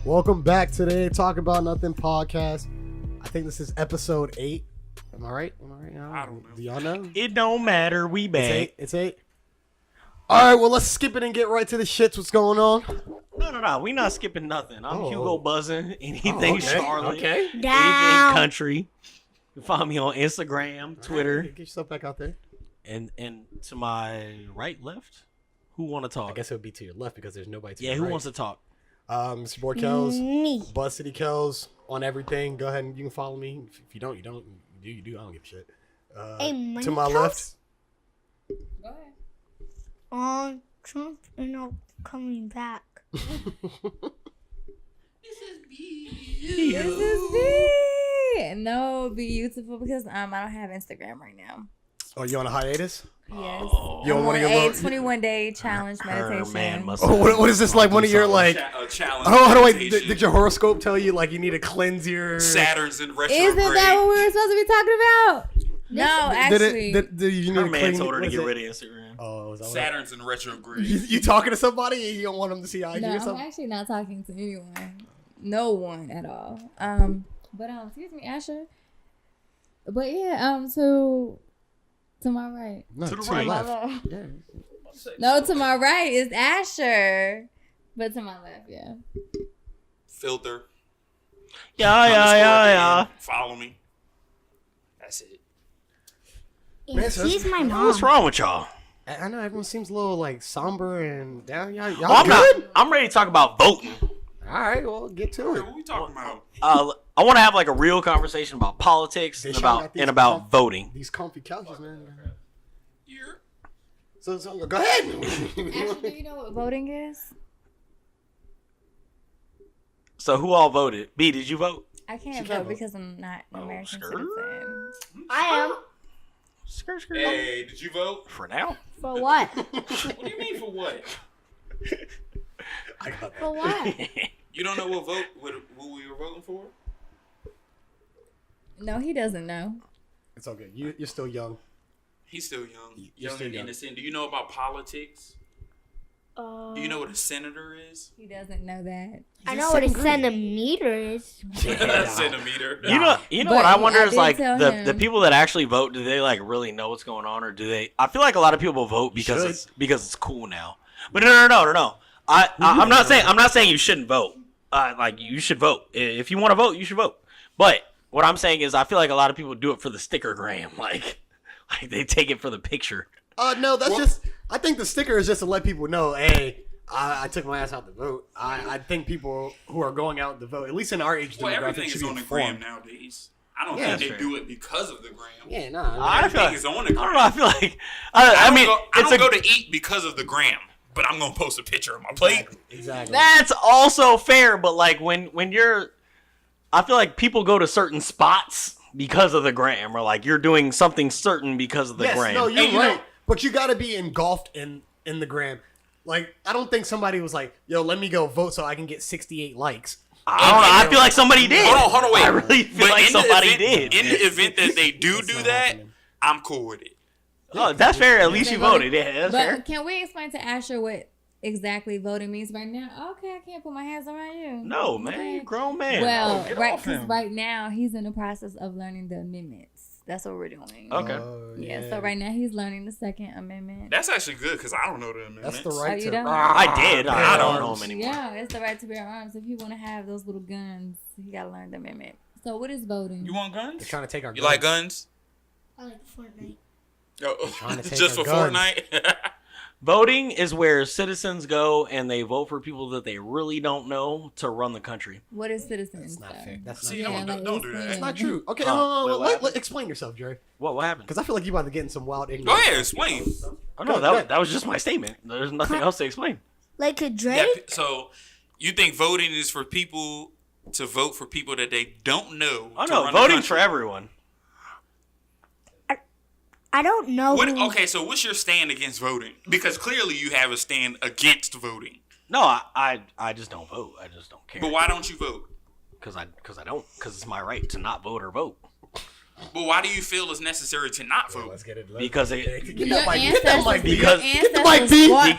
Welcome back to the Talk About Nothing podcast. I think this is episode 8. Am I right? I don't know. Do y'all know? It don't matter. We back. It's 8. All right, well, let's skip it and get right to the shits. What's going on? No. We not skipping nothing. I'm HugoBuzzin. Anything Charlotte. Okay. Anything country. You can find me on Instagram, Twitter. Right, get yourself back out there. And to my right, left? Who want to talk? I guess it would be to your left because there's nobody to Yeah, your who right. wants to talk? Mr. Boy Kels. Me. BuzzCityKels on everything. Go ahead and you can follow me. If you don't, you don't. You do. I don't give a shit. To my left. Go ahead. Trump is not coming back. This is This is me. No, Beeeutiful because I don't have Instagram right now. Oh, you on a hiatus? Yes. You on I'm one of on your a little... 21-day challenge meditation. what is this like? One of your like? challenge. How do I? Did your horoscope tell you like you need to cleanse your Saturn's in retrograde? Isn't that what we were supposed to be talking about? No, actually. Did you need Her to man clean, told her to what get is rid it? of Instagram. Oh, is that what Saturn's in retrograde. you talking to somebody and you don't want them to see IG No, or I'm something? actually not talking to anyone. No one at all. But excuse me, Asher. But yeah, so to my right. No, To the your right. left. Yeah. No, to my right is Asher. But to my left, yeah. Filter. Yeah. Follow me. That's it. Man, so She's my mom. What's wrong with y'all? I know everyone seems a little like somber and down. Y'all Well, I'm good? not. I'm ready to talk about voting. All right, well, get to it. What we talking about? I want to have like a real conversation about politics and about voting. These comfy couches, man. Here. So go ahead. Asher, do you know what voting is? So who all voted? B, did you vote? I can't can't vote vote. because I'm not an American skirt. citizen. I am. Skirt. Hey, did you vote? For now. For what? What do you mean for what? I got that. For what? You don't know what we were voting for? No, he doesn't know. It's okay. You're still young. He's still young. You're Young still and young. innocent. Do you know about politics? Do you know what a senator is? He doesn't know that. I know what a centimeter is. A centimeter. You know But what I wonder I is did like tell the him. people that actually vote, do they like really know what's going on, or do they? I feel like a lot of people vote because it's cool now. But no. I'm not saying you shouldn't vote. Like you should vote if you want to vote. You should vote. But what I'm saying is I feel like a lot of people do it for the stickergram. Like they take it for the picture. No, that's just. I think the sticker is just to let people know, hey, I took my ass out to vote. I think people who are going out to vote, at least in our age Well, demographic, everything should is be on the informed. gram nowadays. I don't Yeah, think that's they fair. do it because of the gram. Yeah, nah. I feel Everything like, is on the gram. I don't know. I feel like I mean I it's don't go to eat because of the gram, but I'm gonna post a picture of my plate. Exactly. That's also fair, but like when you're, I feel like people go to certain spots because of the gram, or like you're doing something certain because of the Yes, gram. no, you're And you right. know- But you got to be engulfed in the gram. Like, I don't think somebody was like, yo, let me go vote so I can get 68 likes. I don't know. I feel like somebody did. Hold on, wait. I really feel like somebody did. In the event that they do not that, happening. I'm cool with it. Oh, that's fair. At least They you voted. Yeah, that's But fair. can we explain to Asher what exactly voting means right now? Okay, I can't put my hands around you. No, man, you're a grown man. Well, Get right, off because him. right now he's in the process of learning the amendments. That's what we're doing. Okay. Oh, Yeah, so right now he's learning the Second Amendment. That's actually good because I don't know the amendments. That's the right you to. don't? I did. I don't know arms. him anymore. Yeah, it's the right to bear arms. If you want to have those little guns, you gotta learn the amendment. So what is voting? You want They're guns? trying to take our You like guns? I like Fortnite. trying to take Just for our guns. Fortnite? Voting is where citizens go and they vote for people that they really don't know to run the country. What is citizens? That's not though? fair. That's not See, fair. don't do that. That's not true. Okay, Wait, what happened? explain yourself, Jerry. What happened? Because I feel like you're about to get in some wild ignorance. Go ahead, explain. Oh no, that was just my statement. There's nothing else to explain. Like a Yeah, Drake? so you think voting is for people to vote for people that they don't know? Oh to no, run the voting's for country? everyone. I don't know. who- Okay, so what's your stand against voting? Because clearly you have a stand against voting. No, I just don't vote. I just don't care. But why don't you vote? Because it's my right to not vote or vote. But why do you feel it's necessary to not vote? Let's get it. Because it Get that mic. Get that mic. Because- Get the mic,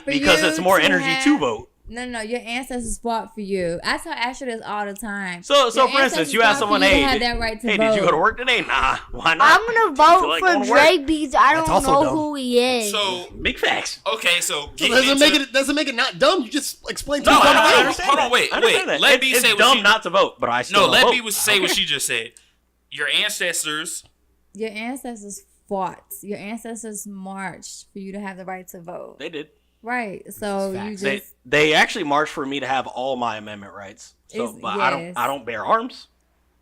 B. because it's more energy to vote. No, your ancestors fought for you. I tell Asher this all the time. So Your for instance, ancestors you ask fought for someone, you to hey, have that right to vote. did you go to work today? Nah, why not? I'm gonna Feel vote like for going to work? Drake because I That's don't also know dumb. who he is. So Big facts. okay, so So getting doesn't make it not dumb. You just explain to No, me. I I understand. Hold on, wait. I understand that. Let B It's say what dumb she. not to vote, but I still No, don't let vote. B say what she just said. Your ancestors. Your ancestors fought. Your ancestors marched for you to have the right to vote. They did. Right. So you They just they actually marched for me to have all my amendment rights. So, It's- but yes. I don't bear arms.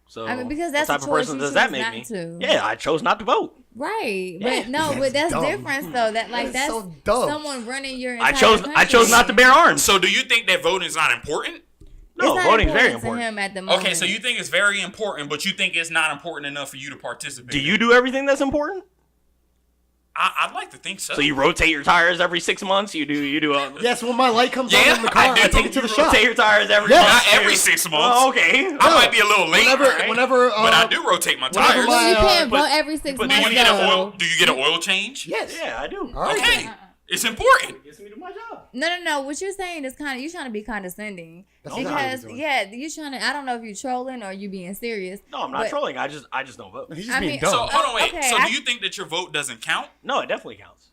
So I mean, because that's what type a of choice person you does that choose make not me? to. Yeah, I chose not to vote. right. Yeah. But no, but that's dumb. different though. That like That's that's so dumb. someone running your I entire chose country. not to bear arms. So do you think that voting is not important? No, It's not voting is very to important. him at the moment. Okay, so you think it's very important, but you think it's not important enough for you to participate. Do you do everything that's important? I'd like to think so. So you rotate your tires every 6 months. You do. Yes, when my light comes Yeah, on in the car, I do. I take it to the You shop. Rotate your tires every Yes. month. Not every 6 months. Oh, okay. I might be a little late, Whenever, but I do rotate my whenever tires. my- you can't but- vote every 6 but do months. you get an though. oil? Do you get an oil change? Yes. Yeah, I do. All right. Okay, it's important. Gets me to my job. No. What you're saying is you're trying to be condescending That's not what because I'm doing. you're trying to. I don't know if you're trolling or you being serious. No, I'm not but- trolling. I just don't vote. He's just I being mean, dumb. So hold on, wait. Okay, So do you think that your vote doesn't count? No, it definitely counts.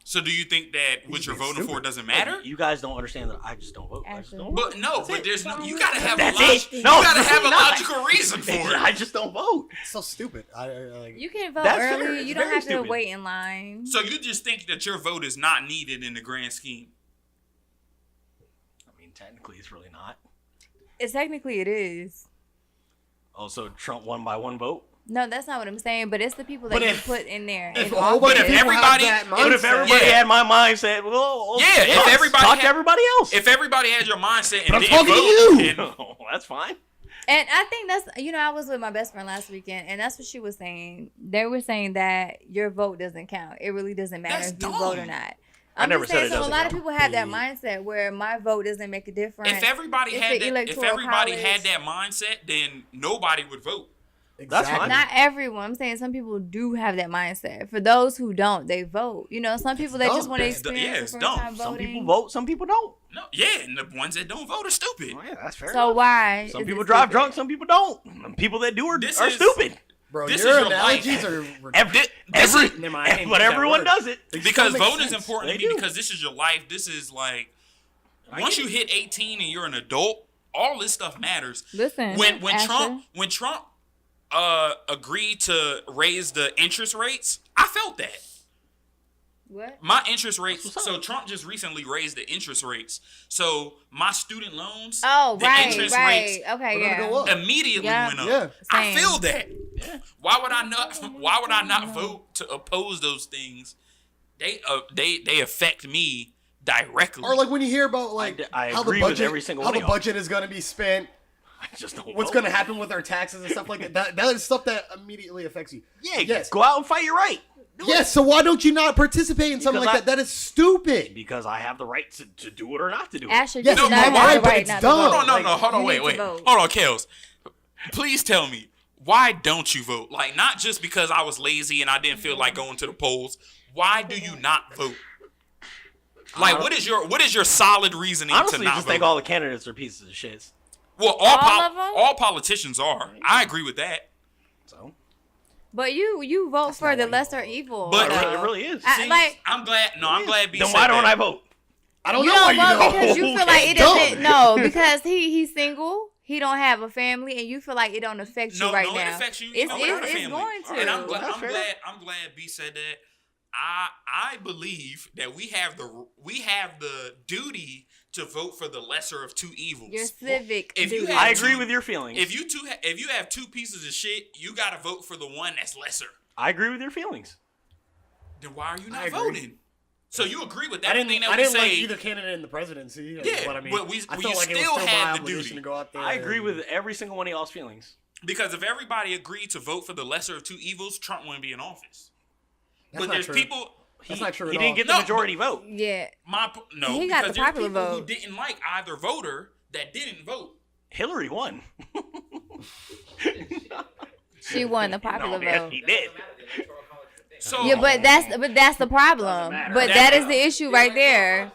So do you think that what you're being voting for stupid. doesn't matter? You guys don't understand that I just don't vote. I just Actually. don't vote. But no, but there's no. You gotta have That's a logic. it. No, you gotta it's have a not. logical reason for it. I just don't vote. It's so stupid. I like. You can vote That's fair. early. It's You don't very have to stupid. wait in line. So you just think that your vote is not needed in the grand scheme? I mean, technically, it's really not. Technically, it is. Oh, so Trump won by one vote? No, that's not what I'm saying. But it's the people that But you if- put in there. If in a whole office. bunch But of if people have everybody- that But if mindset- everybody Yeah. had my mindset, well, Yeah, if yes, everybody talk to had- everybody else. If everybody had your mindset and But I'm didn't talking to vote, you. then- Oh, that's fine. And I think that's, I was with my best friend last weekend, and that's what she was saying. They were saying that your vote doesn't count. It really doesn't matter That's if you vote or dumb. not. I I'm never just said saying, it so a doesn't lot of count. people have that mindset where my vote doesn't make a difference. if everybody It's had the that, if electoral everybody college. had that mindset, then nobody would vote. That's fine. Not everyone. I'm saying some people do have that mindset. For those who don't, they vote. Some people that just dumb. want to That's dumb. experience Yeah, the it's first dumb. time Some voting. people vote, some people don't. No, yeah, and the ones that don't vote are stupid. Oh, yeah, that's fair. So enough. why? Some is people it drive stupid? drunk, some people don't. And people that do are This is- stupid. Bro, This your is your analogies life. are This is- Never mind, I can't But use that everyone word. does it. They because still make voting is sense. important to They me do. because this is your life. This is like once get you hit 18 and you're an adult, all this stuff matters. Listen, when Asher. Trump agreed to raise the interest rates, I felt that. What? My interest rates. So Trump just recently raised the interest rates. So my student loans. Oh, the right, interest right. rates Okay, We're gonna yeah. go up. immediately Yeah. went up. Yeah. I Same. feel that. Why would I not? Why would I not vote to oppose those things? They affect me directly. Or like when you hear about like I how the agree with budget, every single how one the of y'all. budget is going to be spent, I just don't what's vote. going to happen with our taxes and stuff like that. That is stuff that immediately affects you. Yeah, Yes. go out and fight your right. Do it. Yes. So why don't you not participate in something Because like that? That is stupid. Because I have the right to do it or not to do it. Asher, Yes, you do no, not but have why? the But right it's not dumb. to vote. No, hold on, you wait. need to vote. Hold on, Kels. Please tell me, why don't you vote? Like, not just because I was lazy and I didn't feel like going to the polls. Why do you not vote? Like, what is your solid reasoning Honestly, to not just vote? think all the candidates are pieces of shits. Well, All of 'em? all politicians are. I agree with that. So, But you vote for the lesser evil. But- though. it really is. I- like I'm glad. No, I'm glad. B Then said why don't that. I vote? I don't you know why don't you vote don't. because you feel like it Dumb. doesn't. No, because he's single. He don't have a family, and you feel like it don't affect you No, right no, now. it affects you. It's, Oh, without a it's family. going to. And I'm glad. That's I'm fair. glad. I'm glad B said that. I believe that we have the duty to vote for the lesser of two evils. Your civic If you duty. have I agree two- with your feelings. If you have two pieces of shit, you got to vote for the one that's lesser. I agree with your feelings. Then why are you I not agree. voting? So you agree with I everything didn't, that I we didn't say? like either candidate in the presidency. Yeah, but I mean, but we I you felt like it was still still my had the obligation duty. to go out there. I agree and- with every single one of y'all's feelings. Because if everybody agreed to vote for the lesser of two evils, Trump wouldn't be in office. That's But not there's true. people. That's not true He at didn't all. get the No, majority vote. Yeah. No, He got because the there's popular people who vote. didn't like either voter that didn't vote. Hillary won. She won the popular No, yes, vote. he did. Yeah, but that's the problem. But that is the issue right there.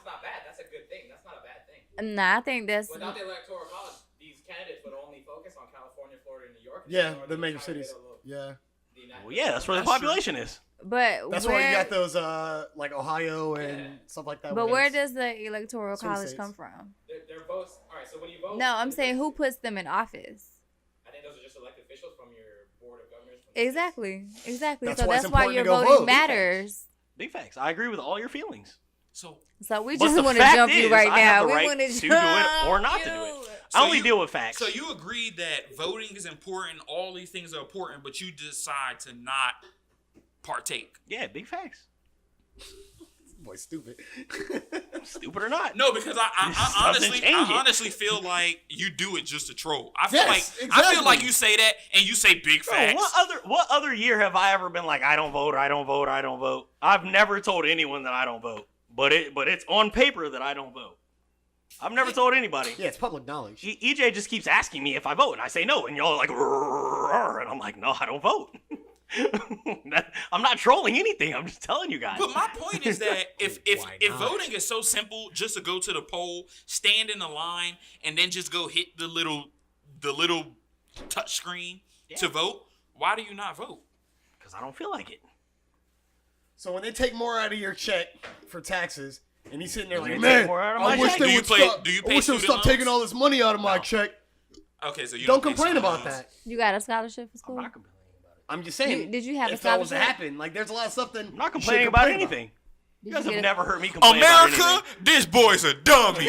Nah, I think that's Without the electoral college, these candidates would only focus on California, Florida, and New York. Yeah, the major cities. Yeah. Well, yeah, that's where the population is. but That's where, why you got those like Ohio and stuff like that. But where where it's- does the electoral Swing college states. come from? Their votes. All right, so when you vote. No, I'm saying who puts them in office. I think those are just elected officials from your board of governors. from the states. Exactly. That's So why it's that's why important your to go voting vote. matters. Big facts. I agree with all your feelings. So So we But just the want to fact jump you is, right I have now. the We right want to do it or not to do it. So I only you- deal with facts. So you agree that voting is important, all these things are important, but you decide to not partake. Yeah, big facts. Boy, stupid. Stupid or not. No, because I Doesn't change it. honestly feel like you do it just to troll. I feel Yes, like I feel like exactly. you say that and you say big Bro, facts. what other year have I ever been like, I don't vote, I don't vote, I don't vote? I've never told anyone that I don't vote. But it's on paper that I don't vote. I've never told anybody. Yeah, it's public knowledge. EJ just keeps asking me if I vote, and I say no, and y'all are like, "Rrrr," and I'm like, no, I don't vote. I'm not trolling anything. I'm just telling you guys. But my point is that if Why if not? voting is so simple, just to go to the poll, stand in the line, and then just go hit the little touch screen to vote, why do you not vote? Because I don't feel like it. So when they take more out of your check for taxes, and he's sitting there like, They man, take more out of I my wish check. they Do you would pay- stop. do you I pay wish they would student stop taking loans? all this money out of my check. Okay, so you Don't pay complain student about loans. that. You got a scholarship for I'm school? not complaining about it. I'm just saying. Did you have a if that was to scholarship? happen, like there's a lot of stuff that I'm not complaining about anything. You guys you have get a- never heard me complain about America, anything. this boy's a dummy.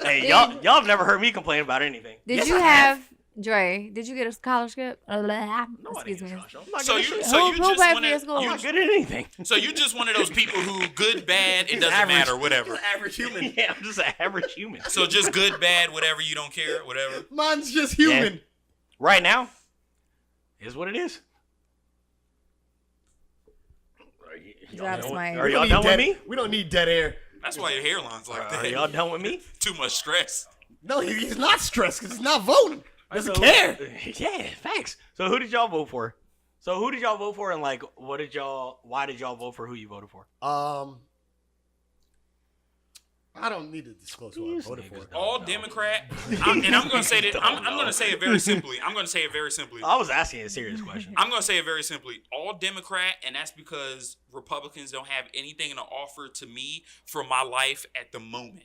Hey, y'all have never heard me complain about anything. Did Yes, you I have Dre? Did you get a scholarship? No, I Excuse didn't me. get I'm not So good at you shit. so Who- you who just paid one for your of school? I'm not good at anything. so you just one of those people who good, bad, it doesn't average. matter, whatever. average human. Yeah, I'm just an average human. So just good, bad, whatever, you don't care, whatever. Mine's just human. Right now, is what it is. Drops my- Are We y'all don't done need with dead- me? We don't need dead air. That's why your hairline's like Are that. y'all done with me? Too much stress. No, he's not stressed because he's not voting. Doesn't So- care. Yeah, facts. So who did y'all vote for? And like, why did y'all vote for who you voted for? I don't need to disclose who I These voted niggas for. don't. All Democrat, and I'm going to say that. I'm going to say it very simply. I'm going to say it very simply. I was asking a serious question. I'm going to say it very simply. All Democrat, and that's because Republicans don't have anything to offer to me for my life at the moment.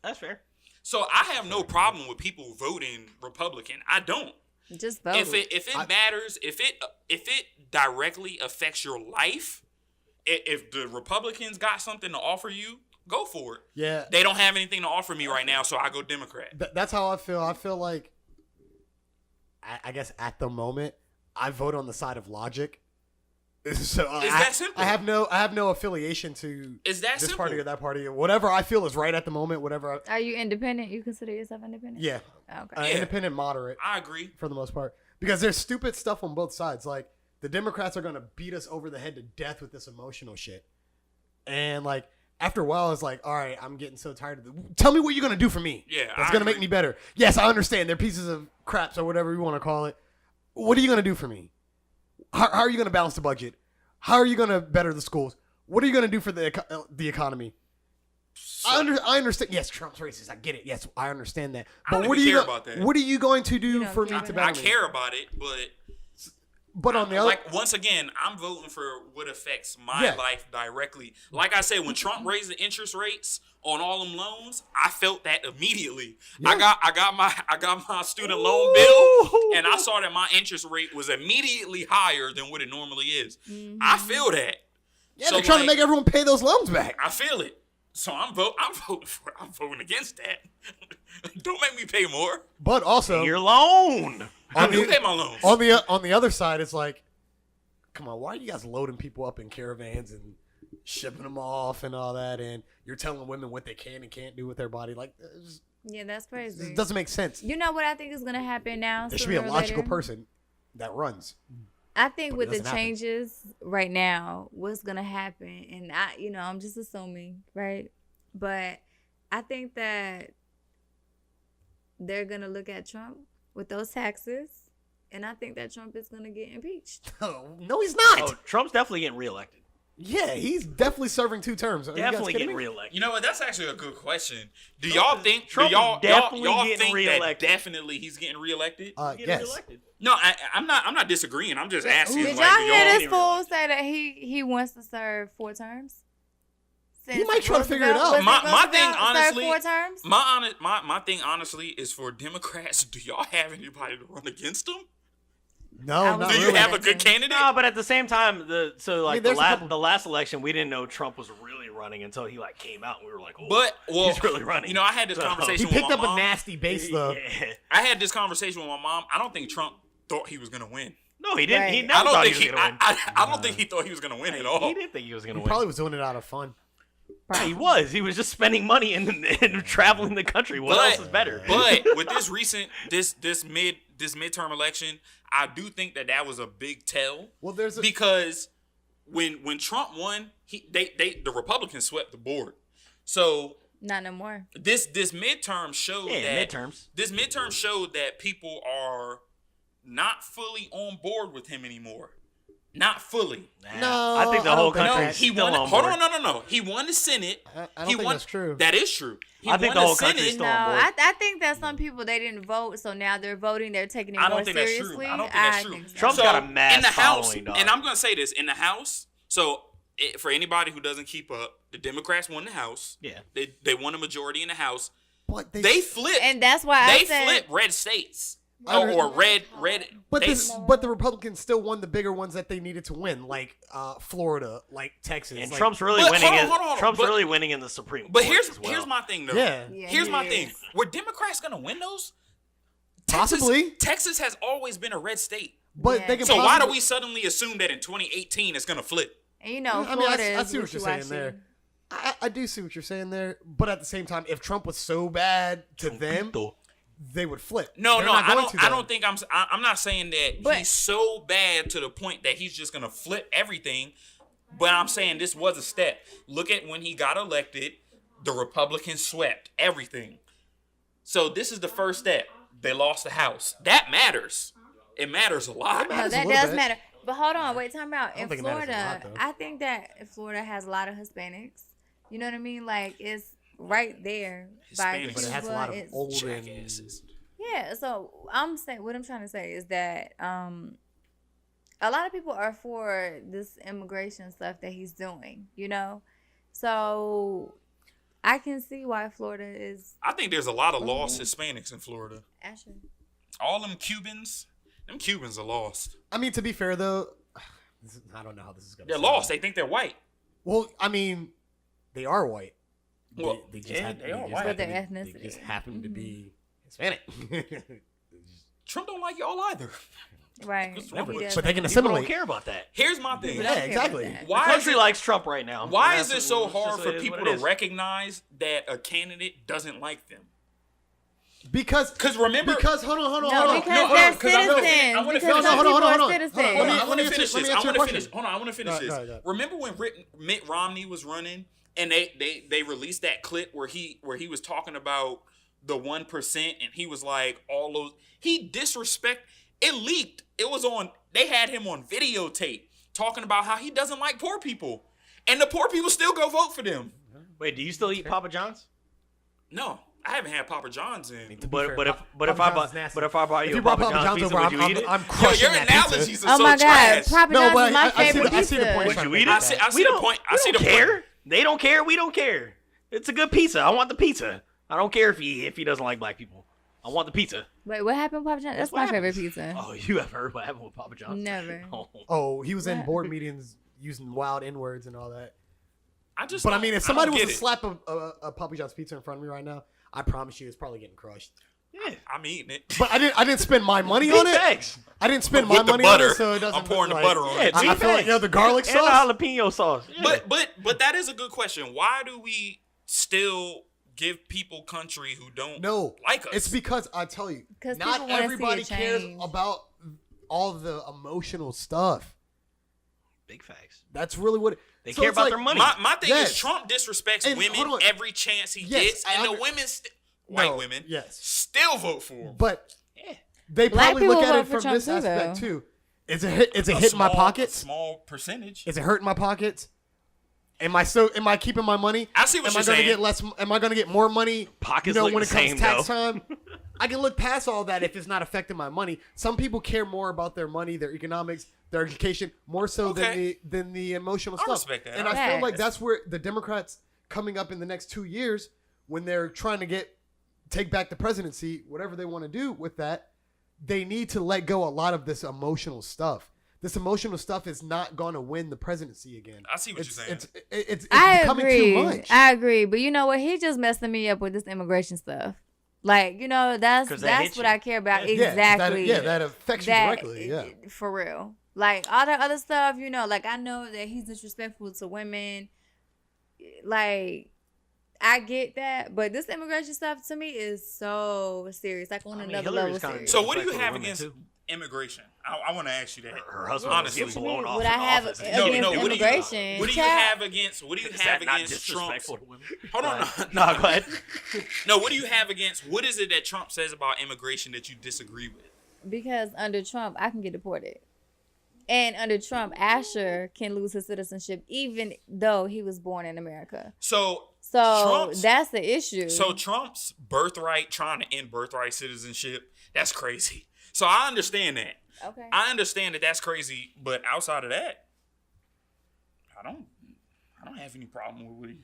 That's fair. So I have no problem with people voting Republican. I don't. Just vote. If it matters, if it directly affects your life, if the Republicans got something to offer you, go for it. Yeah, They don't have anything to offer me right now, so I go Democrat. that's how I feel. I feel like, I guess at the moment, I vote on the side of logic. So It's that simple. I have no affiliation to It's that this simple. party or that party. Whatever I feel is right at the moment. Whatever. Are you independent? You consider yourself independent? Yeah, Okay. Yeah. independent, moderate I agree. for the most part. Because there's stupid stuff on both sides. Like the Democrats are gonna beat us over the head to death with this emotional shit, and like. After a while, it's like, all right, I'm getting so tired of it. Tell me what you're going to do for me. Yeah, That's I going to make agree. me better. Yes, I understand. They're pieces of craps or whatever you want to call it. What are you going to do for me? How are you going to balance the budget? How are you going to better the schools? What are you going to do for the economy? I understand. Yes, Trump's racist. I get it. Yes, I understand that. I don't But what are even you care about that. What are you going to do You don't for care me to about I better me? care about it, but But on the other, like once again, I'm voting for what affects my Yeah. life directly. Like I said, when Trump raised the interest rates on all them loans, I felt that immediately. Yeah. I got my student loan bill, and I saw that my interest rate was immediately higher than what it normally is. I feel that. yeah, So, they're trying to like, make everyone pay those loans back. I feel it. So I'm voting against that. Don't make me pay more. But also, Your loan. I on do the, pay my loans. on the other side, it's like, come on, why are you guys loading people up in caravans and shipping them off and all that? And you're telling women what they can and can't do with their body. Like, Yeah, that's it crazy. doesn't make sense. You know what I think is gonna happen now? There should be a sooner or logical later? person that runs. I think But it with the doesn't happen. changes right now, what's gonna happen, and I'm just assuming, right? But I think that they're gonna look at Trump with those taxes, and I think that Trump is gonna get impeached. Oh, no, he's not. Oh, Trump's definitely getting reelected. Yeah, he's definitely serving 2 terms. Are you guys Definitely kidding getting me? reelected. You know what? That's actually a good question. Do y'all think? Trump do y'all is definitely y'all getting think reelected. that definitely he's getting reelected? Getting Yes. reelected. No, I'm not. I'm not disagreeing. I'm just asking. Did like, y'all do hear this getting fool reelected? say that he wants to serve 4 terms? He might try to figure it out. Since My Roosevelt thing, served honestly, 4 terms? my thing, honestly, is for Democrats. Do y'all have anybody to run against them? No, I not was Do you really. have a good candidate? No, but at the same time, there's the a couple- last election, we didn't know Trump was really running until he like came out, and we were like, oh, But well, he's really running. You know, I had this He conversation with picked my up mom. a nasty base, though. Yeah. I had this conversation with my mom. I don't think Trump thought he was gonna win. No, he didn't. He Right. never I don't thought think he was gonna win. I don't think he thought he was gonna win at all. He didn't think he was gonna He win. probably was doing it out of fun. Yeah, he was. He was just spending money and traveling the country. What else is better? But with this recent this midterm election, I do think that was a big tell. Well, there's a, Because when Trump won, the Republicans swept the board. So Not no more. this midterm showed Yeah, that midterms. This midterm showed that people are not fully on board with him anymore. Not fully. No, I think the I whole don't think country No, is he still won. on Hold board. on, no. He won the Senate. I don't He think won, that's true. That is true. He I think won the whole country's still No, on board. I think that some people they didn't vote, so now they're voting. They're taking it I more don't think that's true. seriously. I don't think that's true. think so. Trump's got a mass in the House, following, dog. and I'm gonna say this in the House. So for anybody who doesn't keep up, the Democrats won the House. Yeah. They won a majority in the House. But They flipped. and that's why I They said flipped red states. I Or red. But they- but the Republicans still won the bigger ones that they needed to win, like Florida, like Texas. And like, Trump's really But winning. hold on, Trump's but- really winning in the Supreme But Court as well. here's my thing though. Yeah. Yeah, Here's he my is. thing. Were Democrats gonna win those? Possibly. Texas has always been a red state. But Yeah. they can. So why do possibly- we suddenly assume that in 2018 it's gonna flip? And you know, I mean, Florida I is see what you're saying wishy-washy. there. I do see what you're saying there, but at the same time, if Trump was so bad to them, they would flip. No, They're no, not I going don't. to, I though. don't think I'm not saying that But- he's so bad to the point that he's just gonna flip everything. But I'm saying this was a step. Look at when he got elected, the Republicans swept everything. So this is the first step. They lost the House. That matters. It matters a lot. No, matters a that little does bit. matter. But hold on, wait, time out. don't In think it matters a Florida, lot, though. I think that Florida has a lot of Hispanics. You know what I mean? Like it's right there by Hispanics. But it has a lot of Cuba. old Jackasses. Yeah, so I'm saying what I'm trying to say is that a lot of people are for this immigration stuff that he's doing, you know? So I can see why Florida is I think there's a lot of lost Hispanics in Florida. actually. All them Cubans are lost. I mean, to be fair though, I don't know how this is going to. They're lost. They think they're white. Well, I mean, they are white. Well, they just yeah, they are white. But their They ethnicity. just happen to be Hispanic. Trump don't like y'all either. Right. What's wrong He with does. but they can People don't assimilate. care about that. Here's my thing. People Yeah, don't care exactly. about that. The Why is country it likes Trump right now. Why That's is it so it's just- hard for it is people what it to is. recognize that a candidate doesn't like them? Because remember, hold on. No, because hold they're on, 'cause I'm gonna citizens. I wanna Because finish. some Hold on, people hold are on. citizens. Hold on. I want Let me to finish answer- this. let me I answer want your to finish. question. Hold on, I want to finish Go this. ahead, go ahead. Remember when Mitt Romney was running and they released that clip where he was talking about the 1% and he was like all those it leaked. It was on. They had him on videotape talking about how he doesn't like poor people, and the poor people still go vote for them. Wait, do you still eat Papa John's? No, I haven't had Papa John's in. But fair, if I bought If you you a brought Papa John's pizza, would you eat it? I'm Yo, crushing your that pizza. analogies are Oh so my God, trash. Papa No, John's but is my I see favorite the pizza. point. Would you eat I it? see the We don't- point. I we see don't the care. point. They don't care. We don't care. It's a good pizza. I want the pizza. I don't care if he doesn't like black people. I want the pizza. Wait, what happened with Papa John's? That's What my favorite happened? pizza. Oh, you have heard what happened with Papa John's? Never. Oh. Oh, he was in What? board meetings using wild N words and all that. I just. But I don't- mean, if don't somebody was get to it. slap a Papa John's pizza in front of me right now, I promise you, it's probably getting crushed. Yeah. I'm eating it. But I didn't spend my money on it. Thanks. I didn't spend With my the money on butter. it, so it doesn't. I'm pouring the like, butter on it. Yeah, I feel like the garlic and the sauce. jalapeno sauce. Yeah. But that is a good question. Why do we still give people country who don't No, like us? it's because I tell you, 'Cause not people wanna see a everybody cares change. about all the emotional stuff. Big facts. That's really what They so care it's about like- their money. my thing Yes. is Trump disrespects And women hold on. every chance he Yes, gets, I and the under- women, white No, women, yes. still vote for him. But Yeah. they Black probably people look at vote it for from Trump this too, aspect though. too. Is it hit in my A pockets? small percentage. Is it hurting my pockets? Am I keeping my money? I see what you're Am I gonna saying. get less? Am I gonna get more money? Pockets when look it the comes same, tax though. time, I can look past all that if it's not affecting my money. Some people care more about their money, their economics, their education, more so than the emotional I stuff. respect that. And I feel like that's where the Democrats coming up in the next 2 years, when they're trying to take back the presidency, whatever they want to do with that, they need to let go a lot of this emotional stuff. This emotional stuff is not going to win the presidency again. I see what you're saying. It's I becoming agree. too much. I agree. But you know what? He just messing me up with this immigration stuff. Like, that's 'Cause that hit what you. I care about. Yeah, Exactly. that affects you directly. Yeah. For real. Like, all the other stuff, like, I know that he's disrespectful to women. Like, I get that. But this immigration stuff, to me, is so serious. Like, on another level serious. So what do you have women, against too. immigration? I want to ask you that. Her husband Honestly. was getting blown off What in I have office. against immigration. What do you have against Is that not Trump's? disrespectful to women? Hold on. No, go ahead. No, what do you have against? What is it that Trump says about immigration that you disagree with? Because under Trump, I can get deported. And under Trump, Asher can lose his citizenship even though he was born in America. So So that's the issue. So Trump's birthright, trying to end birthright citizenship, that's crazy. So I understand that. Okay. I understand that that's crazy, but outside of that, I don't have any problem with it.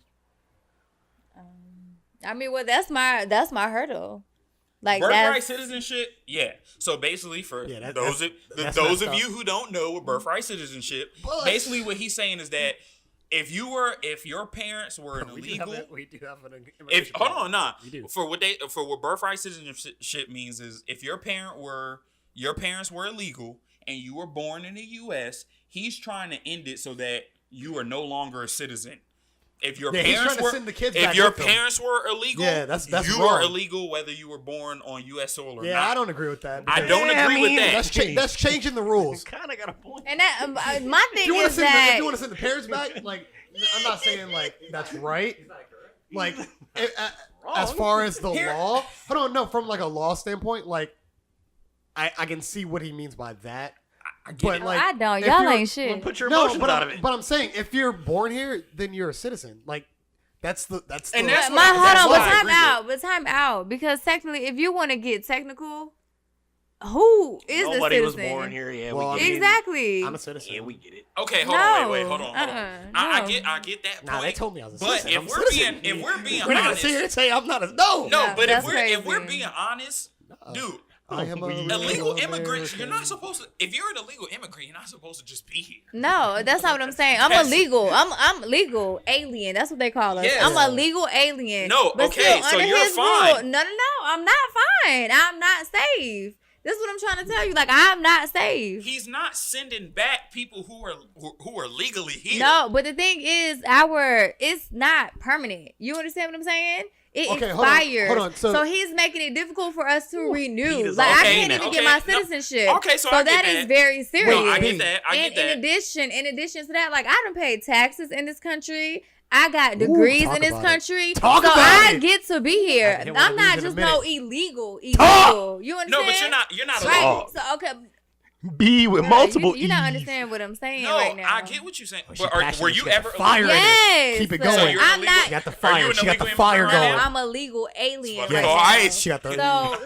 I mean, well, that's my hurdle. Like Birthright citizenship, yeah. So basically, for those of you who don't know what birthright citizenship, basically what he's saying is that if your parents were an illegal, we do have an For what birthright citizenship means is if your parents were illegal and you were born in the U.S., he's trying to end it so that you are no longer a citizen. If your parents were illegal, that's you wrong. are illegal whether you were born on U.S. soil or not. Yeah, I don't agree with that. I don't agree with that. That's changing the rules. Kind of got a point. And that my thing You is that if you want to send the parents back, like I'm not saying like that's right. Like as far as the law, hold on, no, from like a law standpoint, like I can see what he means by that. But like, I don't. if Y'all you're- ain't shit. Put your emotions out of it. But I'm saying if you're born here, then you're a citizen. Like that's And the that's But what- hold on, what but I time agree out. But time out. Because technically, if you want to get technical, who is Nobody the was citizen? born here. Yeah, Well, we I get mean, Exactly. I'm a citizen. it. Yeah, we get it. Okay, hold on, wait, No. hold on. No. I get that point. Nah, they told me I was a But citizen. if I'm a we're citizen. being We're not gonna honest, sit here and say I'm not a no. no, No, but if that's we're crazy. being honest, dude. I am Illegal immigrants, you're not supposed to. If you're an illegal immigrant, you're not supposed to just be here. No, that's not what I'm saying. I'm That's- illegal. I'm legal alien. That's what they call us. Yes. I'm a legal alien. No, But okay, still, so under you're his fine. rule- no, I'm not fine. I'm not safe. This is what I'm trying to tell you. Like, I'm not safe. He's not sending back people who are legally here. No, but the thing is, it's not permanent. You understand what I'm saying? It Okay, hold on, expires. hold on. So he's making it difficult for us to renew. Beat is Like, I okay, can't even okay, get my no, citizenship. okay, so I get that that. is very serious. No, I get that. I get that. In addition to that, like, I done paid taxes in this country. I got degrees talk in this about it. country. Talk so about I it. get to be here. I get one of I'm these not in a just minute. no illegal. Talk! You understand? No, but you're not Right. illegal. So, okay. B with Bruh, multiple You're not E's. understanding what I'm saying No, right now. I get what you're saying. She But passionate. were She you got ever the fire in it. Yes. Keep it So going. you're I'm illegal? not. She got the Are you fire. an She got illegal the fire immigrant right going. now? I'm a legal alien. Yes. right Oh, now. she got the.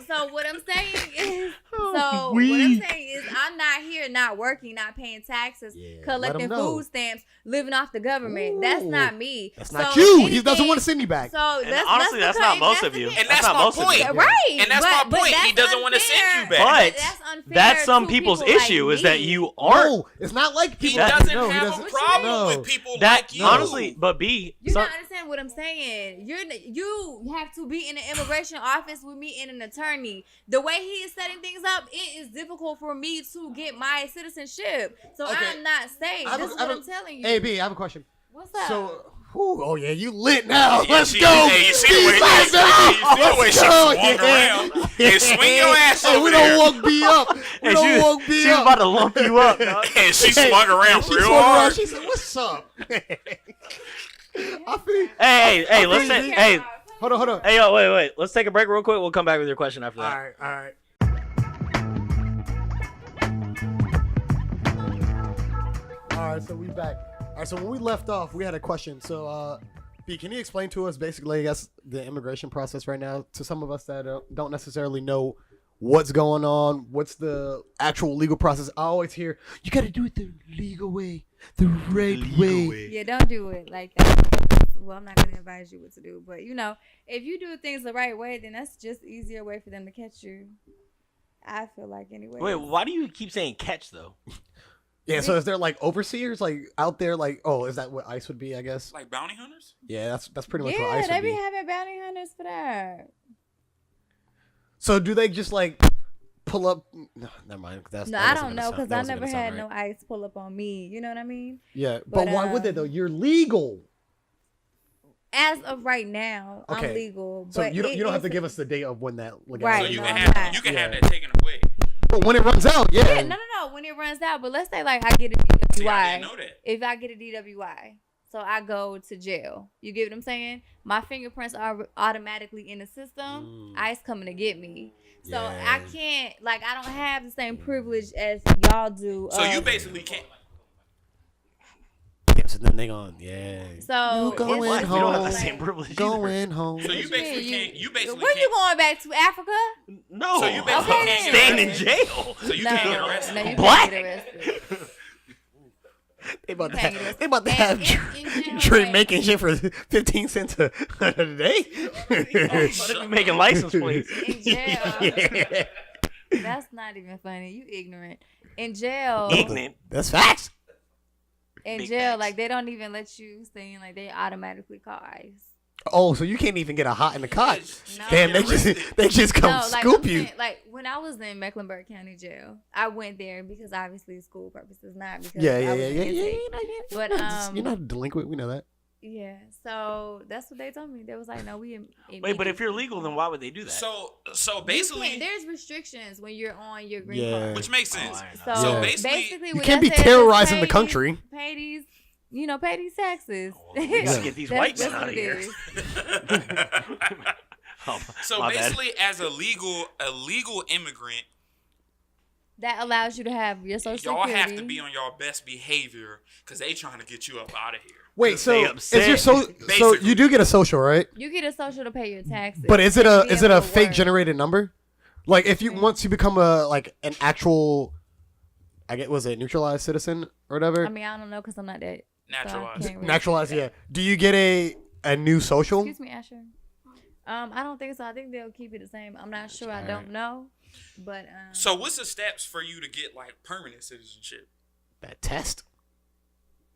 So what I'm saying is, what I'm saying is, I'm not here, not working, not paying taxes, Yeah, let collecting 'em know. food stamps, living off the government. That's Ooh, not me. That's So not you. if He doesn't want to anything- send you back. So And that's honestly, that's not most of the you. case. And that's not my most of point. you. Yeah, right. And that's my point. He that's doesn't want to send you unfair. back. But that's unfair that's some to people's people like issue is that me. you aren't. No, it's not like He people. doesn't no, he have doesn't. a problem No. with people That like you. honestly, but B, You some- not understand what I'm saying. You have to be in the immigration office with me and an attorney. The way he is setting things up, it is difficult for me to get my citizenship. So Okay. I'm not safe. I have This a- is I have what a- I'm telling you. Hey, B, I have a question. What's up? So, oh yeah, you lit now. Yeah, Let's she- go. Hey, you see the way, Let's you see the way she go. swung around. And swing your ass Hey, over we there. don't woke B up. We Hey, don't woke she B was up. about to lump you up, dog. And she swung around She real swung around. hard. She said, "What's up?" I feel. Hey, let's Okay, say, B. hey, Hold on. hey, yo, wait. Let's take a break real quick. We'll come back with your question after that. All right. All right, so we back. All right, so when we left off, we had a question. So, B, can you explain to us basically, I guess, the immigration process right now to some of us that don't necessarily know what's going on? What's the actual legal process? I always hear, you got to do it the legal way, the right way. Yeah, don't do it like that. Well, I'm not going to advise you what to do. But, if you do things the right way, then that's just easier way for them to catch you. I feel like anyway. Wait, why do you keep saying catch, though? Yeah, so is there like overseers like out there like is that what ICE would be, I guess? Like bounty hunters? Yeah, that's pretty much what Yeah, ICE they would be be. having bounty hunters for that. So do they just like pull up? No, never mind. I don't know because I never had no ICE pull up on me. You know what I mean? Yeah, but why would they though? You're legal. As of right now, Okay. I'm legal. So but you don't have to give us the date of when that So legality. you No, can I'm have not. you can have Yeah. that taken away. But when it runs out, yeah. Yeah, no, when it runs out. But let's say like I get a See, I DWI. didn't know that. If I get a DWI, so I go to jail. You get what I'm saying? My fingerprints are automatically in the system. ICE coming to get me. So Yeah. I can't, I don't have the same privilege as y'all do. So you basically can't. Yeah, so then they gone. Yeah. So You going it's- We don't have the home. same privilege either. Going home. So you basically can't. You basically Where you can't. going back to Africa? No. So you basically Okay, can't then. get Staying in arrested. jail. So you no, can't get arrested. No, you Black. can't get arrested. They about to Can't have, get they about to arrested. have In jail, Trey right? making shit for 15 cents a day. But if you making license plates. In jail. Yeah. That's not even funny. You ignorant. In jail. Ignorant. That's facts. In Big jail, facts. they don't even let you stay in. They automatically call ICE. Oh, so you can't even get a hot in the cot. No. Damn, they just come No, scoop I'm you. saying, when I was in Mecklenburg County Jail, I went there because obviously school purposes, not because Yeah. I was an You intake. know, But, you're not a delinquent. We know that. Yeah, so that's what they told me. They was like, no, we. Wait, but if you're legal, then why would they do that? So basically, there's restrictions when you're on your green Yeah. card. which makes sense. So Yeah. basically, You what can't that be says is terrorizing the pay country. these- Pay these, pay these taxes. We gotta get these whites That's out what of it here. is. Oh, So my bad. basically, as a legal immigrant, That allows you to have your social y'all security. have to be on your best behavior because they trying to get you up out of here. Wait, They so upset. is your so Basically. you do get a social, right? You get a social to pay your taxes. But is it and a be is it able a to fake work. generated number? Like if you once you become an actual, was it neutralized citizen or whatever? I mean, I don't know because I'm not that. Naturalized. So I can't really Naturalized, say yeah. that. Do you get a new social? Excuse me, Asher. I don't think so. I think they'll keep it the same. I'm not sure. I don't know. But So what's the steps for you to get like permanent citizenship? That test.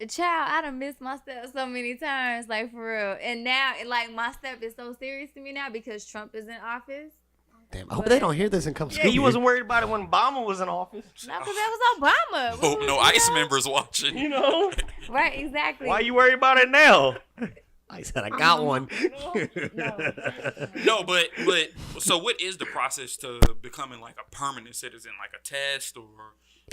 child, I done missed my step so many times, for real. And now, my step is so serious to me now because Trump is in office. Damn, I hope they don't hear this and come Yeah, scoop you wasn't worried about it when Obama was in office. No, because that was Obama. Hope no ICE members watching. You know? Right, exactly. Why you worried about it now? I said I got one. No, but so what is the process to becoming like a permanent citizen? Like a test or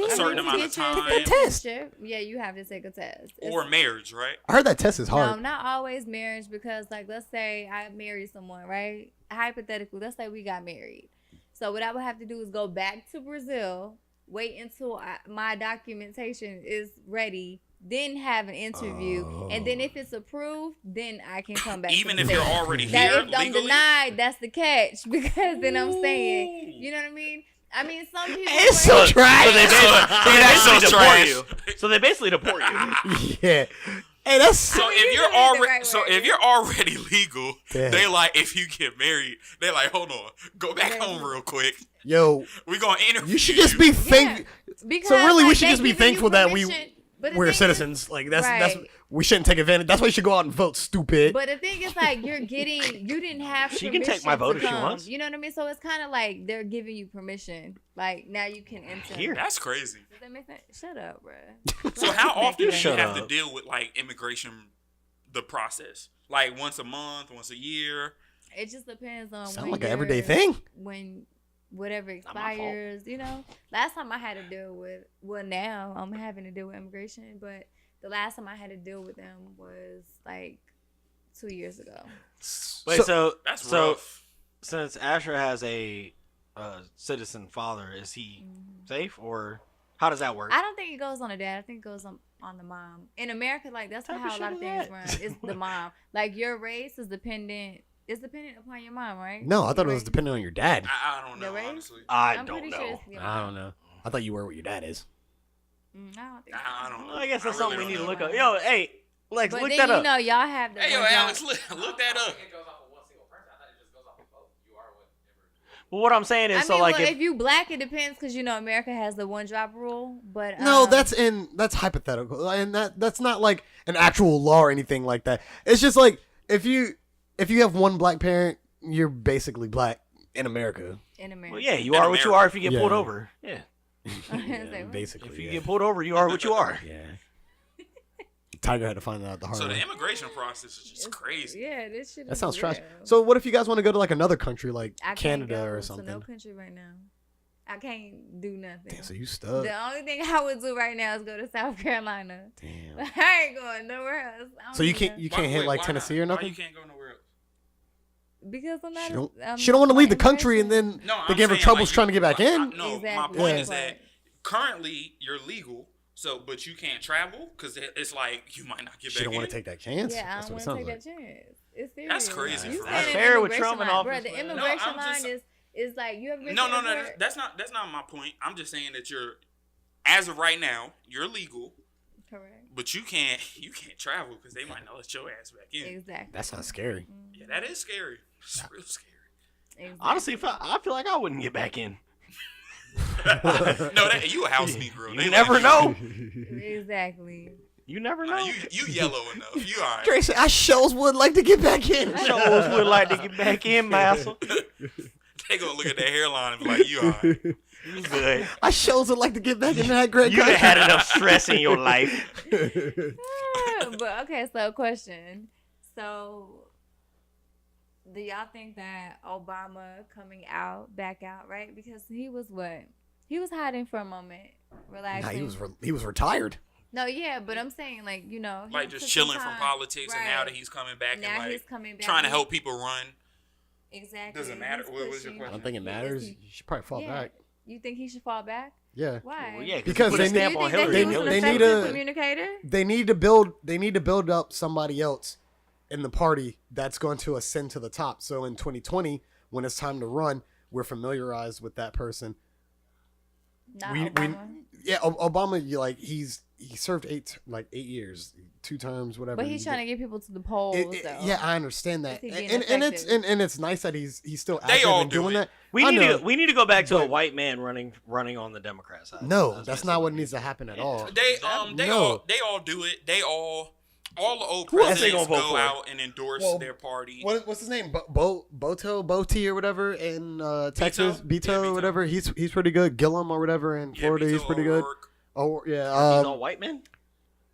a certain To amount of get your time citizenship, yeah, you have to take a test. or marriage, right? I heard that test is No, hard. not always marriage because, let's say I married someone, right? Hypothetically, let's say we got married. So what I would have to do is go back to Brazil, wait until my documentation is ready, then have an interview, and then if it's approved, then I can come back. Even to if the you're States. already Now, here if I'm legally. denied, that's the catch because then I'm staying. You know what I mean? I mean, some people. It's so wait- trash. So they basically so deport trash. you. So they basically deport you. Yeah. Hey, that's So I mean, if you you're did it the already right way. if you're already legal, Damn. they like if you get married, they like hold on, go back Yeah. home real quick. yo. We gonna interview You should just be thank. Because, So really, we should they just be giving you thankful that permission, but the we're thing is- citizens. Like that's Right. we shouldn't take advantage. That's why you should go out and vote. Stupid. But the thing is, you didn't have. She can take my permission vote to if she come. wants. You know what I mean? So it's kind of like they're giving you permission. Now you can enter. Here. That's crazy. Does that make sense? Shut up, bruh. So how often do you Shut have up. to deal with like immigration, the process? Like once a month, once a year? It just depends on Sound when like an you're- everyday thing. When whatever Not my fault. expires, Last time I had to deal with. Well, now I'm having to deal with immigration, but the last time I had to deal with them was 2 years ago. Wait, so That's so rough. since Asher has a citizen father, is he safe or how does that work? I don't think it goes on a dad. I think it goes on on the mom. In America, like that's Type how of a lot of shit things is run. that? It's the mom. Like your race is dependent. It's dependent upon your mom, right? No, I thought it Your was race. dependent on your dad. I don't The know, race? honestly. I I'm don't pretty sure know. it's your I mom. don't know. I thought you were what your dad is. I don't think. I don't know. I guess that's really something we don't need to know. look up. Yo, hey, Lex, But look then that you up. know y'all have the. Hey, yo, one Alex, job. look that I up. don't think it goes off of one single person. I thought it just goes off of both. You are whatever. Well, what I'm saying is, I so mean, like, well, if you black, it depends because you know America has the one drop rule. But No, that's hypothetical, and that's not like an actual law or anything like that. It's just like if you have one black parent, you're basically black in America. in America. well, yeah, you In are what you America. are if you get Yeah. pulled over. Yeah, Say what? Basically, if you yeah. get pulled over, you are what you are. Yeah. Tiger had to find out the hard So way. the immigration process is just crazy. Yeah, this shit. That is sounds trash. real. So what if you guys want to go to like another country, like I can't Canada go or to something? no country right now. I can't do nothing. Damn, so you stuck. The only thing I would do right now is go to South Carolina. Damn. I ain't going nowhere else. I don't So you even can't you know. can't hit Wait, like why Tennessee not? or Why nothing? you can't go nowhere else? Because I'm not. She don't want to leave the country, and immigration. then No, they I'm gave her saying, troubles like, trying to get back in. No, Exactly. my point Yeah. is that currently you're legal, so but you can't travel because it's like you might not get She back don't in. want to take that chance. Yeah, I That's don't what want it to sounds take like. that chance. It's serious. That's crazy You for standing real. in Fair with immigration Trump in line. office, Bruh, the man. immigration No, I'm just- line is like you ever been No, to no, the no. airport? That's not my point. I'm just saying that you're, as of right now, you're legal, Correct. but you can't travel because they might not let your ass back in. Exactly. That sounds scary. Yeah, that is scary. It's real scary. Exactly. Honestly, I feel like I wouldn't get back in. No, you a house Negro. You They never let know. Exactly. You never Nah, know. you yellow enough. You all right. Tracy, I shows would like to get back in. Shows would like to get back in, massa. They gonna look at that hairline and be like, you all right. You good. I shows would like to get back in that great You done country. had enough stress in your life. But okay, so question. So do y'all think that Obama coming back out, right? Because he was what? He was hiding for a moment, Nah, relaxing. he was retired. No, yeah, but I'm saying like, you know, he Like just took some chilling from time. politics, and now Right. that he's coming back Now and he's like coming back. trying to He- help people run. Exactly. Does it matter? He's What was your pushing- I question? don't think it matters. he- You should probably fall Yeah. back. You think he should fall back? Yeah. Why? Well, yeah, Because he put they a stamp Do on you think Hillary. that he was an They need effective a- communicator? They need to build up somebody else in the party that's going to ascend to the top. So in 2020, when it's time to run, we're familiarized with that person. Not we Obama. yeah, Obama, he served 8 years, 2 terms, whatever. But he's trying to get people to the polls, though. Yeah, I understand that, Is he being and effective? it's nice that he's still They active all and do doing it. that. We I need know. to go back to a But- white man running on the Democrat side. No, that's not what needs to happen at all. They No. all do it. They all the old Who else they presidents gonna vote go for? out and endorse Well, their party. What's his name? Boti or whatever in Texas, Yeah, Beto or Beto. whatever. He's pretty good. Gillum or whatever in Yeah, Florida, he's Beto pretty good. O'Rourke. Oh yeah. He's all white men.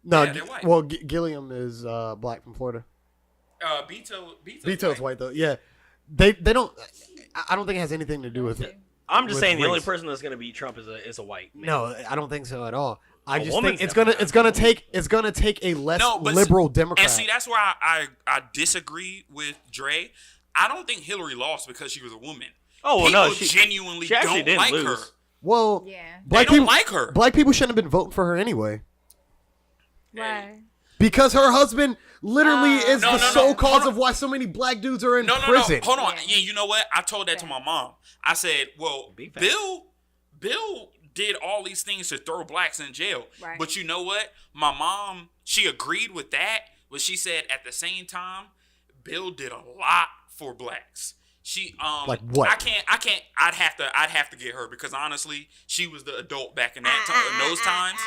No, Yeah, they're white. well, Gilliam is black from Florida. Beto's Beto's white though. Yeah, they don't. I don't think it has anything to do with it. I'm just With saying the only race. person that's gonna beat Trump is a white man. No, I don't think so at all. I A just woman's think definitely it's gonna take a less No, but liberal Democrat. And see, that's where I disagree with Dre. I don't think Hillary lost because she was a woman. Oh well, People no, she genuinely she actually don't didn't like lose. her. well, Yeah. black They don't people like her. Black people shouldn't have been voting for her anyway. Why? Because her husband literally is No, the no, no. sole cause Hold on. of why so many black dudes are in No, prison. Hold on. Yeah. Yeah, you know what? I told that to my mom. I said, well, Big fact. Bill did all these things to throw blacks in jail. Right. But you know what? My mom, she agreed with that, but she said at the same time, Bill did a lot for blacks. She Like what? I'd have to get her because honestly, she was the adult back in in those times.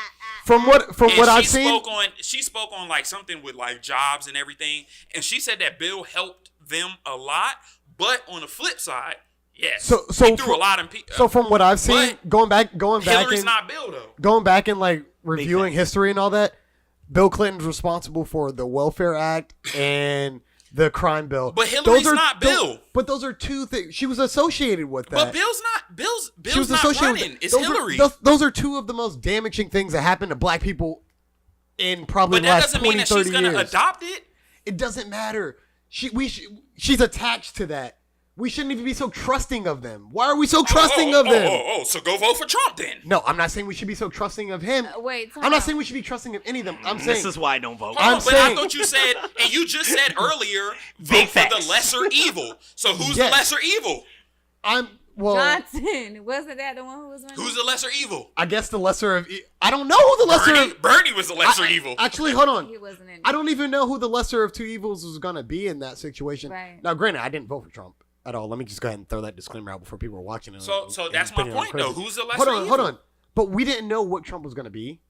From what And I've seen, she spoke on like something with like jobs and everything, and she said that Bill helped them a lot. But on the flip side, yes, So he threw a lot of people. so from what I've seen, But going back Hillary's and not Bill though. going back and like reviewing facts. history and all that, Bill Clinton's responsible for the Welfare Act and the crime bill. But Hillary's not those- Bill. But those are two things. She was associated with that. But Bill's she was not associated with running. it. It's Those Hillary. Those are two of the most damaging things that happened to black people in probably But the that last doesn't 20, mean that 30 she's gonna years. adopt it. It doesn't matter. She's attached to that. We shouldn't even be so trusting of them. Why are we so trusting of them? So go vote for Trump then. No, I'm not saying we should be so trusting of him. Wait, I'm not saying we should be trusting of any of them. I'm saying This is why I don't vote. I'm But saying- I thought you said, and you just said earlier, Big vote for the facts. lesser evil. So who's Yes. the lesser evil? Johnson. Wasn't that the one who was running? Who's the lesser evil? I guess the lesser of. I don't know who the lesser. Bernie was the lesser evil. Actually, hold on. He wasn't in. I don't even know who the lesser of two evils was gonna be in that situation. Right. Now, granted, I didn't vote for Trump at all. Let me just go ahead and throw that disclaimer out before people are watching it. So that's my point, though. Who's the lesser Hold on, evil? hold on. But we didn't know what Trump was gonna be.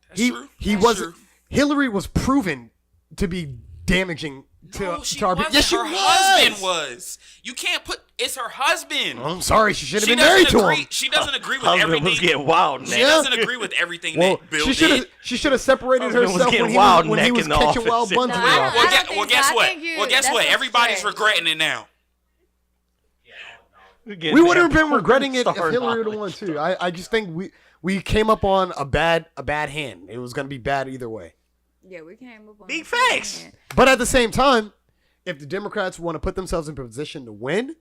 That's true. He That's wasn't. true. Hillary was proven to be damaging to, No, she to our. wasn't. Yes, she her was. husband was. You can't put. It's her husband. I'm sorry, she should have She been married doesn't to agree. him. She doesn't agree with Husband everything. was getting wild. She Yeah. doesn't agree with everything Well, that Bill she should did. have separated Husband was herself getting when he wild was neck catching in the wild office. buns. No, in the I don't- office. Well, I guess think what? so. I think Well, guess that's what? a Everybody's stretch. regretting it now. We would have been regretting it if Star Hillary would have won knowledge. too. I just think we came up on a bad hand. It was gonna be bad either way. Yeah, we came up on Big the same facts. hand. But at the same time, if the Democrats want to put themselves in position to win,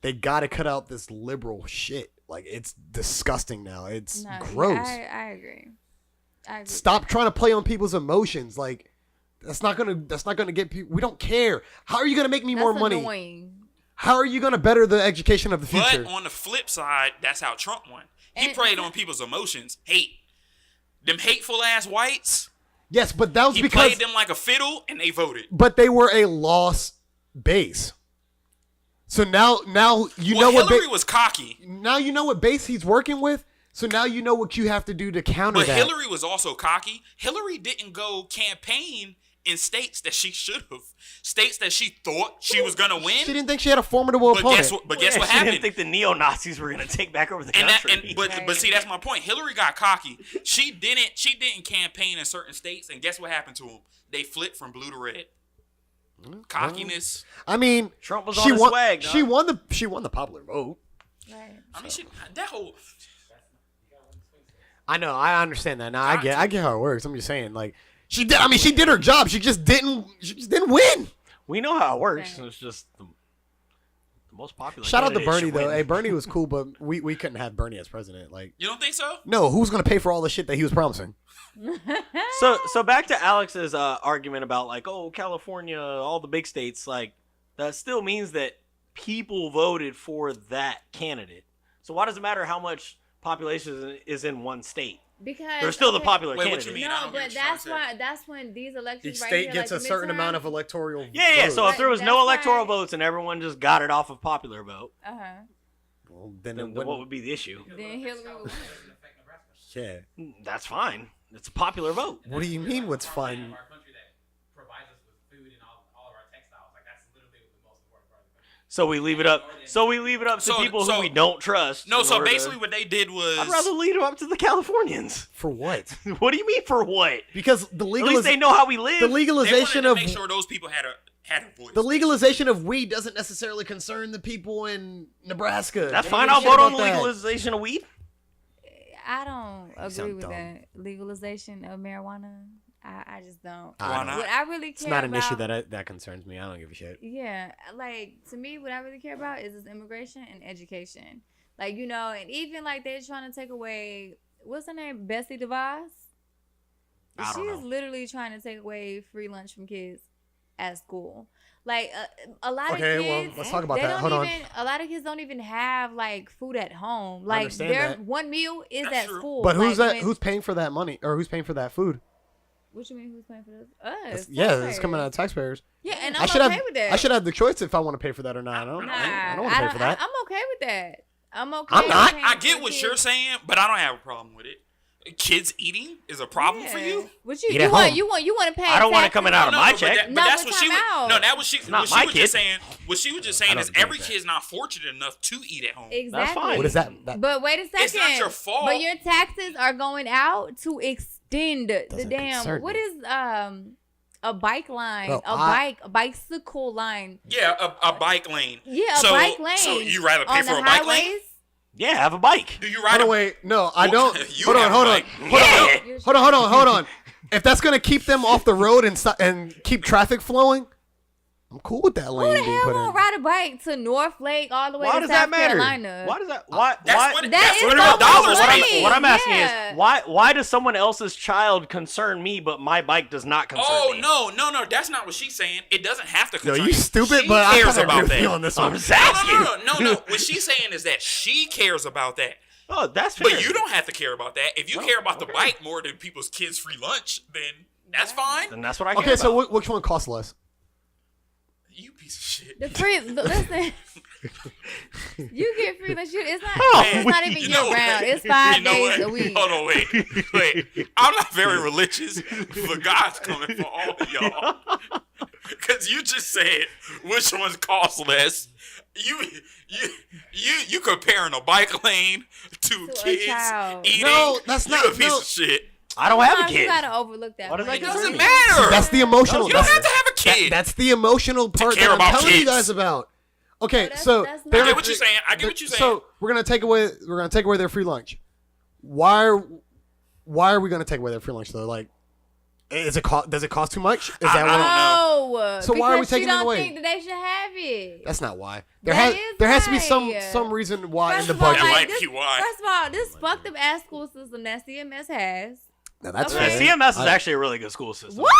they got to cut out this liberal shit. Like, it's disgusting now. It's No, gross. I agree. I agree. Stop trying to play on people's emotions. Like, that's not gonna get people. We don't care. How are you gonna make me That's more money? annoying. How are you gonna better the education of the future? But on the flip side, that's how Trump won. He And- preyed on people's emotions. Hate. Them hateful ass whites. Yes, but that was He because. played them like a fiddle, and they voted. But they were a lost base. So now you Well, know what. Hillary was cocky, Now you know what base he's working with. So now you know what you have to do to counter but that. Hillary was also cocky. Hillary didn't go campaign in states that she should have, states that she thought she was gonna She win. didn't think she had a formidable But opponent. guess what? But guess Yeah, what she happened? didn't think the neo-Nazis were going to take back over the And country. but see, that's my point. Hillary got cocky. She didn't campaign in certain states, and guess what happened to them? They flipped from blue to red. Cockiness. I mean, Trump was she on his won. swag, dog. She won the popular vote. Right. I mean, that whole. I know. I understand that. Now I get how it works. I'm just saying, like, she did. I mean, she did her job. She just didn't win. We know how it works. Right. It's just the most popular. Shout out to candidate Bernie should though. win. Hey, Bernie was cool, but we couldn't have Bernie as president. Like, You don't think so? no, who's gonna pay for all the shit that he was promising? So back to Alex's argument about like, oh, California, all the big states, like that still means that people voted for that candidate. So why does it matter how much population is in one state? Because They're still the popular Wait, what candidate. you mean? I No, don't get but what you're trying to say. that's when these elections Each right state here, gets like a certain midterm- amount of electoral. Yeah. votes. So if there was Right, no that's electoral why- votes and everyone just got it off of popular vote, Uh-huh. Well, then then it what wouldn't. would be the issue? Then Hillary would win. Yeah. That's fine. It's a popular vote. What do you mean? What's Of fine? our country that provides us with food and all of our textiles. Like that's literally the most important part of the country. So we leave it up. So we leave it up to So- people so- who we don't trust. No. in So order to- basically, what they did was. I'd rather leave it up to the Californians. For what? What do you mean for what? Because the At least they legalization, know how we live. the they legalization wanted of to make sure those people had a voice. the legalization of weed doesn't necessarily concern the people in Nebraska. That's They fine. don't I'll give a vote shit on the about that. legalization of weed. I don't agree sound with dumb. that legalization of marijuana. I just don't. I Why not? What I really care It's not an about, issue that concerns me. I don't give a shit. Yeah, like to me, what I really care about is immigration and education. Like and even like they're trying to take away what's her name, Bessie DeVos. I She don't is know. literally trying to take away free lunch from kids at school. Like a lot Okay, of well, kids, let's talk about they that. don't Hold on. even, a lot of kids don't even have like food at home. Like understand their that. one meal is That's at true. school. But who's Like, that? when- Who's paying for that money, or who's paying for that food? What you mean? Who's paying for this? Us. Yeah, it's coming out taxpayers. of taxpayers. Yeah, and I I'm should okay have. with that. I should have the choice if I want to pay for that or not. I don't. Nah, I don't want to pay for that. I'm okay with that. I'm okay. I'm not. with I paying get for what kids. you're saying, but I don't have a problem with it. Kids eating is a problem for Yeah. you. What Eat you at want? home. You want to pay? I don't want it taxes? coming out of my check. But No, that's but what she time out. was. No, that was she. not What she my was kid. just saying. What she was just saying I is don't agree every with that. kid's not fortunate enough to eat at home. Exactly. fine. What is that? But wait a second. It's not your fault. But your taxes are going out to extend the Doesn't damn. concern What me. is a bike line? Well, a bicycle line. Yeah, a bike lane. Yeah, a So- bike lane. so you rather pay on for the a bike lane? highways? Yeah, have a bike. Do you Hold ride on, a wait. No, I Well, don't. you Hold on, have a hold on. bike. Yeah. Hold on. If that's gonna keep them off the road and keep traffic flowing, I'm cool with that Who lane the being hell put won't in. ride a bike to North Lake all the way Why to does South that matter? Carolina? Why does that? Why? That's why? what it- That that's is what so the much dollars what I'm, money. what I'm asking Yeah. is why does someone else's child concern me but my bike does not concern me? No, that's not what she's saying. It doesn't have to Yo, concern you stupid, She but I cares kind of agree about with that. you on this I'm one. just asking. No. What she's saying is that she cares about that. Oh, that's fair. But you don't have to care about that. If you care about the bike more than people's kids' free lunch, then that's fine. Then that's what I care Okay, so about. which one costs less? You piece of shit. The free, listen. You get free lunch. It's not. Oh, it's not even You year know what? round. It's 5 You know days what? a week. Hold on, wait. I'm not very religious, but God's coming for all of y'all. Because you just said which ones cost less. You comparing a bike lane to a kids child. eating. No, that's You not- a piece no. of shit. I don't have a Sometimes you kid. gotta overlook that. What does one. that It doesn't concern me? matter. That's the emotional. You don't that's, have to have a kid. that's the emotional part care that I'm about telling you kids. guys about. Okay, that's- so that's not- they're- I get what you're saying. I get what you're saying. So we're gonna take away their free lunch. Why are we gonna take away their free lunch though? Like, does it cost too much? Is that I don't know. No. So why are we because taking she it don't away? think that they should have it. That's not why. That is There has to be why. some reason why First in the of all, budget. That like, might be why. First of all, this fucked up ass school system that CMS has. Now, that's Okay. fair. CMS is I- actually a really good school system. What?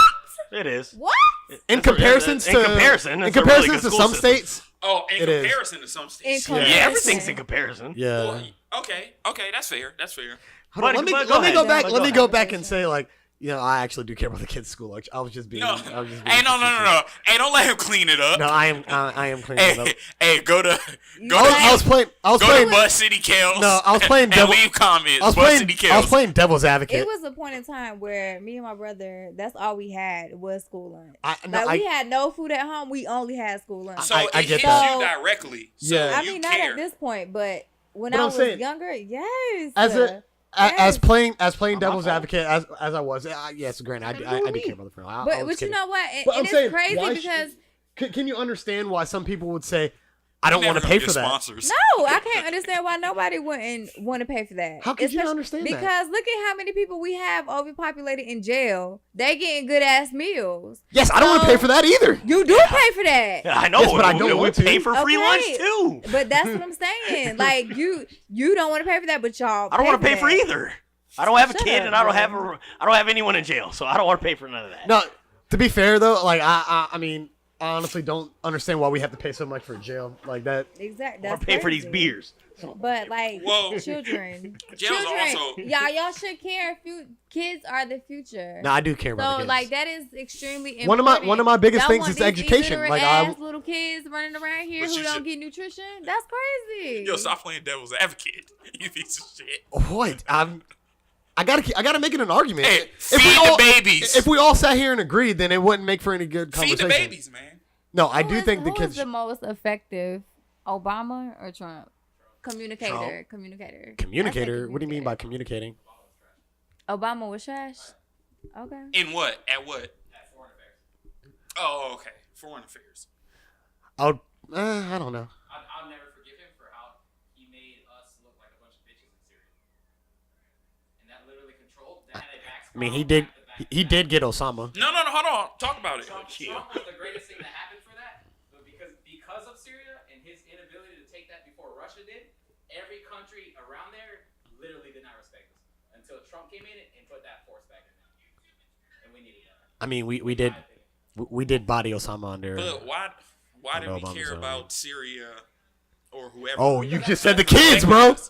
It is. What? in In comparison comparison, it's a really to good school some system. states. Oh, in It is. comparison to some states. In Yeah, comparison. everything's in comparison. Yeah. Well, okay, that's fair. That's fair. Hold on, But- let go me ahead. go back. But Let go me ahead. go back and say like, I actually do care about the kids' school lunch. I was just being. No, I was just being hey, no. Hey, don't let him clean it up. No, I am cleaning it up. Hey, go to I was playing. go to BuzzCityKels. No, I was playing and devil- leave comments. I was BuzzCityKels. playing devil's advocate. It was a point in time where me and my brother, that's all we had was school lunch. I We had no food at home. We only had school lunch. So I it get hits that. you directly. So Yeah. I you mean, care. not at this point, but when But I I'm was saying, younger, yes. as playing devil's fault. advocate as I was. Yes, granted, I do care about the friend. But you know what? But I'm And saying, it's crazy why because Can you understand why some people would say, I don't Never want to gonna pay get for that? sponsors. no, I can't understand why nobody wouldn't want to pay for that. How could you not Especially- understand that? Because look at how many people we have overpopulated in jail. They getting good ass meals. Yes, I don't want to So- pay for that either. You do pay for that. Yeah, I know, Yes, but I we- don't we want to. pay for free Okay. lunch too. But that's what I'm saying. Like you don't want to pay for that, but y'all. I don't want to pay for that. either. I don't have a Shut kid, up, and I don't bro. have anyone in jail, so I don't want to pay for none of that. No, to be fair though, like I mean, I honestly don't understand why we have to pay so much for jail like that. Exactly. I That's want to pay for these crazy. beers. But like Well, children, jails children, also- y'all should care. Kids are the future. No, I do care about So the kids. like that is extremely important. One of my biggest Y'all things want is these education. illiterate Like ass little kids running around here But who you don't should- get nutrition. That's crazy. Yo, stop playing devil's advocate. You piece of shit. what? I gotta make it an argument. Hey, If feed we the all- babies. If we all sat here and agreed, then it wouldn't make for any good Feed conversation. the babies, man. No, I do think the Who kids. is the most effective, Obama or Trump? Communicator. Communicator? What do you mean by communicating? Obama was trash. Okay. In what? At what? At foreign affairs. Oh, okay. Foreign affairs. I don't know. I'll never forgive him for how he made us look like a bunch of bitches in Syria. And that literally controlled. That had a back I mean, he did. He did get Osama. No, hold on. Talk about it. Trump was the greatest thing that happened for that, but because of Syria and his inability to take that before Russia did, every country around there literally did not respect us until Trump came in and put that force back in there, and we needed that. I mean, we did body Osama under. But why did we Obama's care on. about Syria or whoever? Oh, you just said the kids, bro.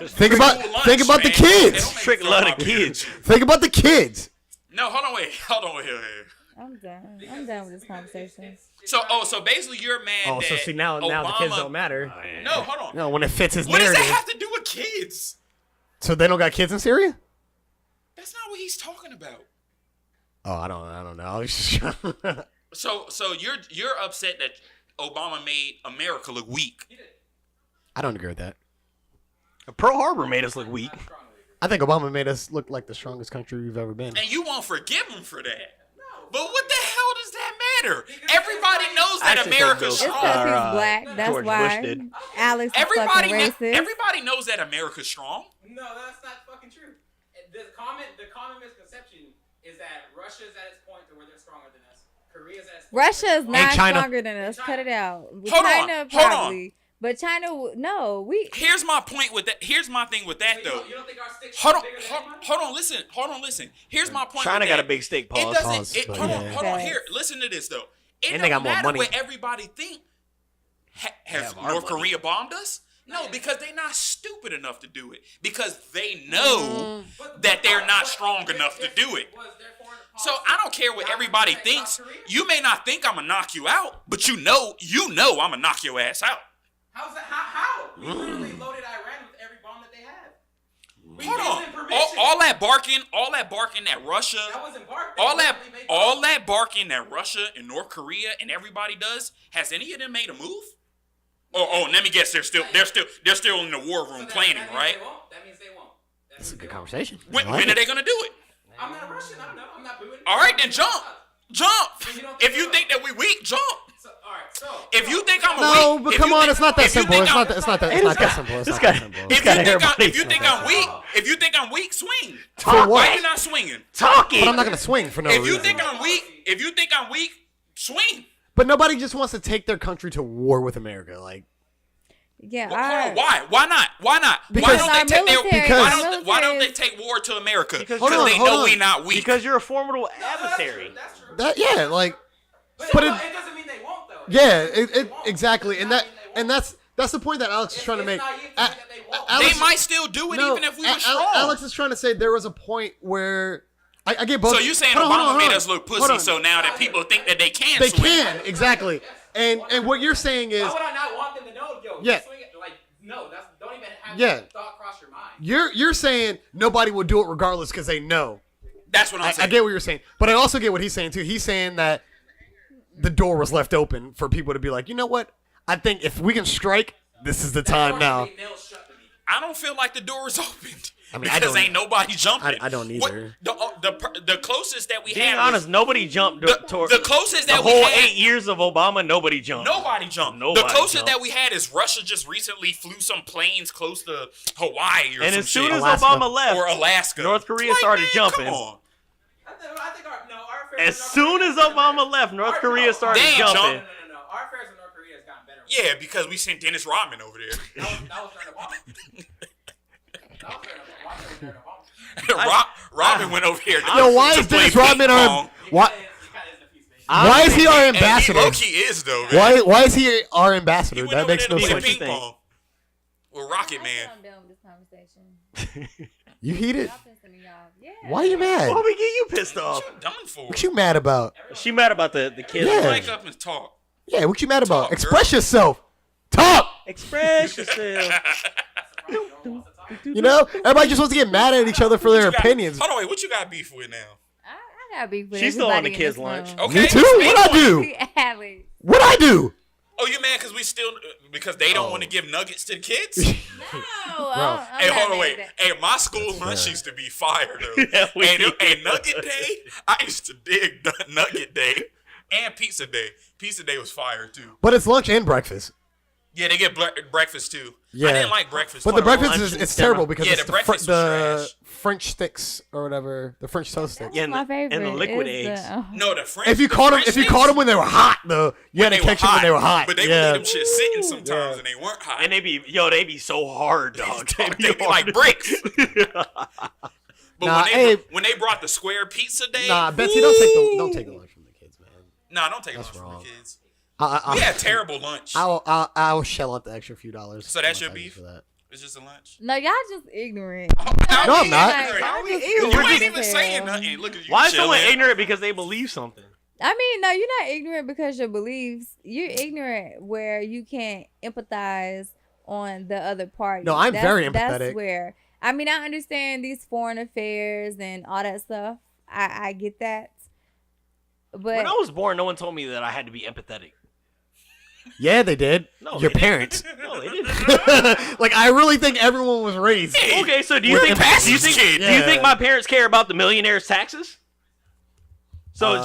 Think about the kids. Trick a lot of kids. Think about the kids. No, hold on, wait. I'm done. I'm done with this conversation. So basically, you're mad Oh, that so see now the kids Obama- don't matter. No, hold on. No, when it fits his What does narrative. that have to do with kids? So they don't got kids in Syria? That's not what he's talking about. Oh, I don't know. I was just trying- So you're upset that Obama made America look weak. I don't agree with that. Pearl Harbor made us look weak. I think Obama made us look like the strongest country we've ever been. And you won't forgive him for that. But what the hell does that matter? Everybody knows that Actually, America's Bill It's strong. because Or, he's black. That's George why. Bush did. Alex is Everybody, fucking racist. everybody knows that America's strong. No, that's not fucking true. The common misconception is that Russia's at its point to where they're stronger than us Korea's at Russia's not China. stronger than us. Cut it out. Hold China on. probably. But China, no, we. Here's my point with that. Here's my thing with that, though. You don't think our sticks Hold are on, bigger than hold, anyone? hold on, listen. Here's my point. China with got that. a big steak. It Pause. doesn't. Pause, It, but hold on, yeah. hold on. Facts. Here, listen to this though. It And they don't got more matter money. what everybody think. Has our North money. Korea bombed us? No, because they're not stupid enough to do it. Because they know that they're not strong enough to do it. Was their foreign So policy I don't care what not everybody protect thinks. South Korea? You may not think I'm gonna knock you out, but you know I'm gonna knock your ass out. How's that? How? We literally loaded Iran with every bomb that they had. We Hold gave on. them permission. All that barking that Russia, That wasn't bark. all that barking that Russia and North Korea and everybody does, has any of them made a move? Oh, let me guess, they're still in the war room planning, right? That means they won't. That's a good conversation. When are they gonna do it? I'm not Russian. I don't know. I'm not booing. All right, then jump. you don't If think you so? think that we weak, jump. So, all right. So If you think I'm a No, weak, but if come you on, think- it's not that if you simple. think It's I'm- not that simple. It's this not guy- that simple. this It's guy- not that simple. this If guy you think I'm everybody- weak, if you think I'm weak, swing. For Why what? you not swinging? Talking. But I'm not gonna swing for no If reason. you think I'm weak, swing. But nobody just wants to take their country to war with America. Like, Yeah, Hold on, our, why? Why not? Why not? Because- why don't they take their, Because- why don't they take war to America? Because- Because Hold on, they hold know on. we not weak. Because you're a formidable adversary. That's true. that, yeah, like, But but it it, doesn't mean they won't though. yeah, They won't. exactly, It and does that, not mean they and won't. that's the point that Alex is trying to It's make. naive to think A- that they won't. Alex- They might still do it no, even if we were A- strong. Alex is trying to say there was a point where I get both. So you saying Hold on, Obama hold on, made hold us look on. Hold pussy, on. so now that people think that they can They swing. can exactly, and what you're saying is Why would I not want them to know, yo? Yeah. Swing it, like, no, don't even have Yeah. that thought cross your mind. you're saying nobody will do it regardless because they know. That's what I'm I saying. get what you're saying, but I also get what he's saying too. He's saying that the door was left open for people to be like, you know what? I think if we can strike, this is the time now. They nailed shut to me. I don't feel like the door is opened. I mean, I because don't- ain't nobody jumping. I don't What- either. the closest that we Being had honest, was, nobody jumped toward the closest the that we whole had. 8 years of Obama. Nobody jumped. Nobody jumped. Nobody the closest jumped. that we had is Russia just recently flew some planes close to Hawaii or And some as soon shit. as Alaska. Obama left, or Alaska. North Korea Like, started man, jumping. Come on. I think our affairs as with North soon Korea as has gotten Obama better. left, North Our- Korea no, started Damn, jumping. John. No. Our affairs with North Korea has gotten better. Yeah, because we sent Dennis Rodman over there. That was during Obama. That was during Obama. Robin went over here. Yo, why to is play Dennis Rodman ping our pong. why? He kinda is the peace maker. Why is he our And ambassador? he low-key is though, man. Why is he our He ambassador? went That over makes there no to play What sense. you ping think? pong. Well, Rocket Man. I'm done with this conversation. You heated. Y'all pissing me off. Yeah. Why are you mad? What we get you pissed off? What you done for? What you mad about? She mad about the kids. Yeah. Wake up and talk. Yeah, what you mad about? Talk, Express girl. yourself. Talk. Express yourself. You know, everybody just wants to get mad at each other for their You got- opinions. Hold on, wait. What you got beef with now? I got beef with She's still on the everybody in kids' this lunch. room. Okay. Me too. speak What I on it. do? Alex. What I do? Oh, you mad because they don't Oh. want to give nuggets to the kids? No, I'm Hey, not hold on, mad wait. at Hey, my school lunch used to be fire though. Yeah, we hey, did. hey, Nugget Day, I used to dig Nugget Day and Pizza Day. Pizza Day was fire too. But it's lunch and breakfast. Yeah, they get breakfast too. Yeah. I didn't like breakfast. But the too. breakfast lunch is and it's dinner. terrible because Yeah, it's the breakfast was the trash. French sticks or whatever, the French toast sticks. Yeah, and my the- favorite. and the liquid is eggs. No, the French. If you the caught them, French if you sticks, caught them when they were hot, though, you had they to were catch them when they were hot. But they yeah. would leave them shit sitting sometimes and they weren't hot. And they be so hard, dog. They be like bricks. But Nah, when they brought the square pizza day, Nah, Betsy, don't take the lunch from the kids, man. nah, don't take That's lunch from wrong. the kids. I, We had terrible lunch. I'll shell out the extra few dollars. So that's on your my beef? taxes for that. It's just a lunch. No, y'all just ignorant. No, I'm not. Like, Ignorant. y'all just You ignorant ain't as even hell. saying nothing. Look at you. Why is someone chilling. ignorant because they believe something? I mean, no, you're not ignorant because your beliefs. You're ignorant where you can't empathize on the other party. No, I'm very That's empathetic. where I mean, I understand these foreign affairs and all that stuff. I get that, but When I was born, no one told me that I had to be empathetic. Yeah, they did. No, Your they didn't. parents. No, they didn't. Like, I really think everyone was raised. Okay, so do you We're think empathetic do you think kid. do you think my parents care about the millionaire's taxes?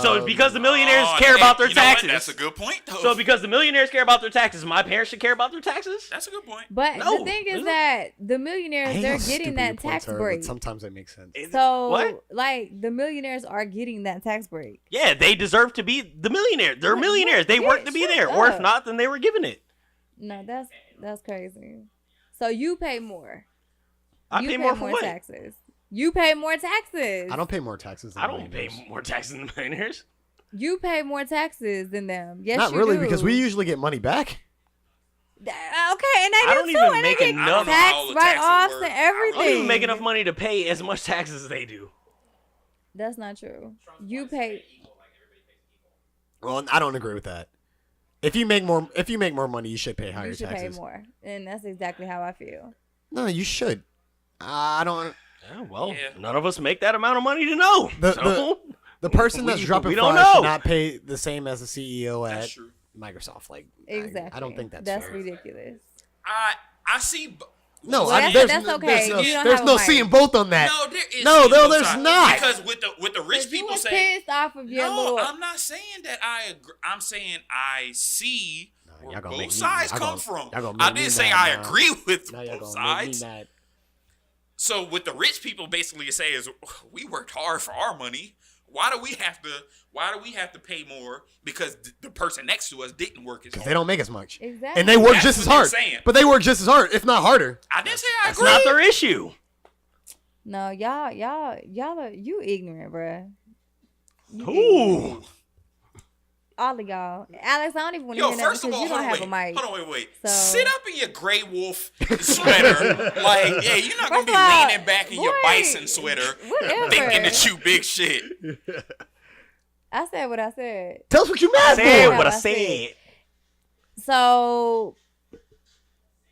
So because the millionaires care about their you know what? taxes. That's a good point, though. So because the millionaires care about their taxes, my parents should care about their taxes? That's a good point. But No, the thing is isn't it? that the I millionaires, hate they're how getting stupid that your points tax are, but break. sometimes they make sense. So, What? like, the millionaires are getting that tax break. Yeah, they deserve to be the millionaire. They're millionaires. They Yeah, work to be shut there. Or if up. not, then they were given it. No, that's crazy. So you pay more. I You pay more for what? taxes. You pay more taxes. I don't pay more taxes than I don't pay millionaires. more taxes than the millionaires. You pay more taxes than them. Yes, Not you really, do. because we usually get money back. Okay, and they I do don't too, even and make they get enough- I don't know tax how all the write-offs taxes and work. I everything. don't even make enough money to pay as much taxes as they do. That's not true. You pay. Well, I don't agree with that. If you make more money, you should pay higher You should taxes. pay more, and that's exactly how I feel. No, you should. I don't. Yeah, well, Yeah. none of us make that amount of money to know. The person that's dropping we don't fries know. should not pay the same as the CEO That's at true. Microsoft. Like, Exactly. I don't think that's fair. ridiculous. I see. No, Well, I, that's there's, okay. there's no, You don't there's have no a mic. seeing both on that. No, there is. No, seeing no, both there's sides. not. Because with the rich You people was say. pissed off of your No, little. I'm not saying that I agree. I'm saying I see where y'all gonna both make me- sides y'all come gonna- from. y'all gonna I make me didn't say mad I now. agree with Now y'all both gonna make me sides. mad. So what the rich people basically say is, we worked hard for our money. Why do we have to pay more because the person next to us didn't work as Because hard? they don't make as much. Exactly. And they work That's just as what they're hard. saying. But they work just as hard, if not harder. I didn't say I That's agree. not their issue. No, y'all are you ignorant, bruh. Ooh. All of y'all. Alex, I don't even want to Yo, hear that first of because all, you don't have a mic. Hold on, wait. So- Sit up in your gray wolf sweater. Like, yeah, you're not gonna First be of all, leaning back in your boy, bison sweater, whatever. thinking that you big shit. I said what I said. Tell us what you mad Said for. what I I said. said. So,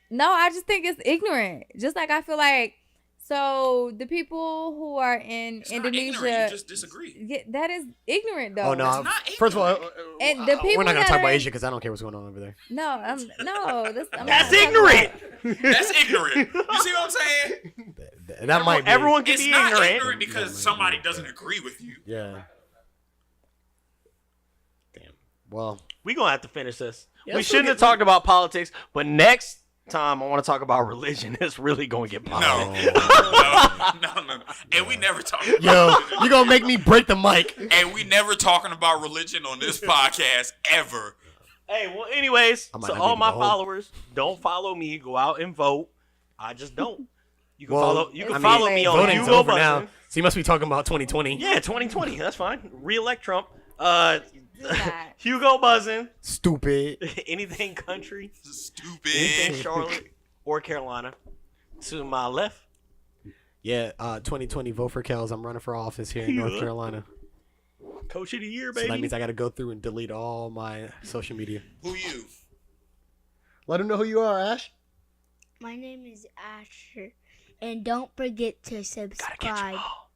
no, I just think it's ignorant. Just like I feel like, so the people who are in It's not ignorant, Indonesia, you just disagree. yeah, that is ignorant though. Oh, no. not First of all, And the people we're not going to that talk are about in- Asia because I don't care what's going on over there. No, I'm That's not ignorant. That's ignorant. You see what I'm saying? That might be. Everyone can It's be not ignorant. ignorant because somebody doesn't agree with you. Yeah. Damn. Well, We gonna have to finish this. Yeah, We let's shouldn't get- have talked about politics, but next time I want to talk about religion. It's really gonna get No. politics. No. And we never talk. yo, you going to make me break the mic. And we never talking about religion on this podcast ever. Hey, well, anyways, I might so not all be my vote. followers, don't follow me. Go out and vote. I just don't. You can Well, follow. You I can mean, follow me on Voting's over HugoBuzzin. now. So you must be talking about 2020. Yeah, 2020. That's fine. Re-elect Trump. not. HugoBuzzin. Stupid. Anything country. Stupid. Anything Charlotte or Carolina. To my left. Yeah, 2020, vote for Kels. I'm running for office here in North Yeah. Carolina. Coach of the year, So baby. that means I got to go through and delete all my social media. Who you? Let them know who you are, Ash. My name is Asher. And don't forget to Gotta catch 'em subscribe. all.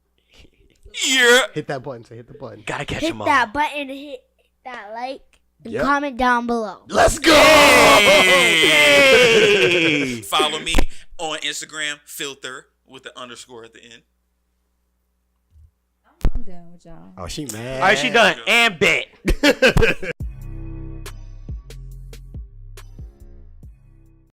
Yeah. Hit that button. Say hit the button. Gotta catch Hit them all. that button, hit that like, and Yep. comment down below. Let's go! Hey! Follow me on Instagram, filter with the underscore at the end. I'm done with y'all. Oh, she mad. All right, she done. And bet.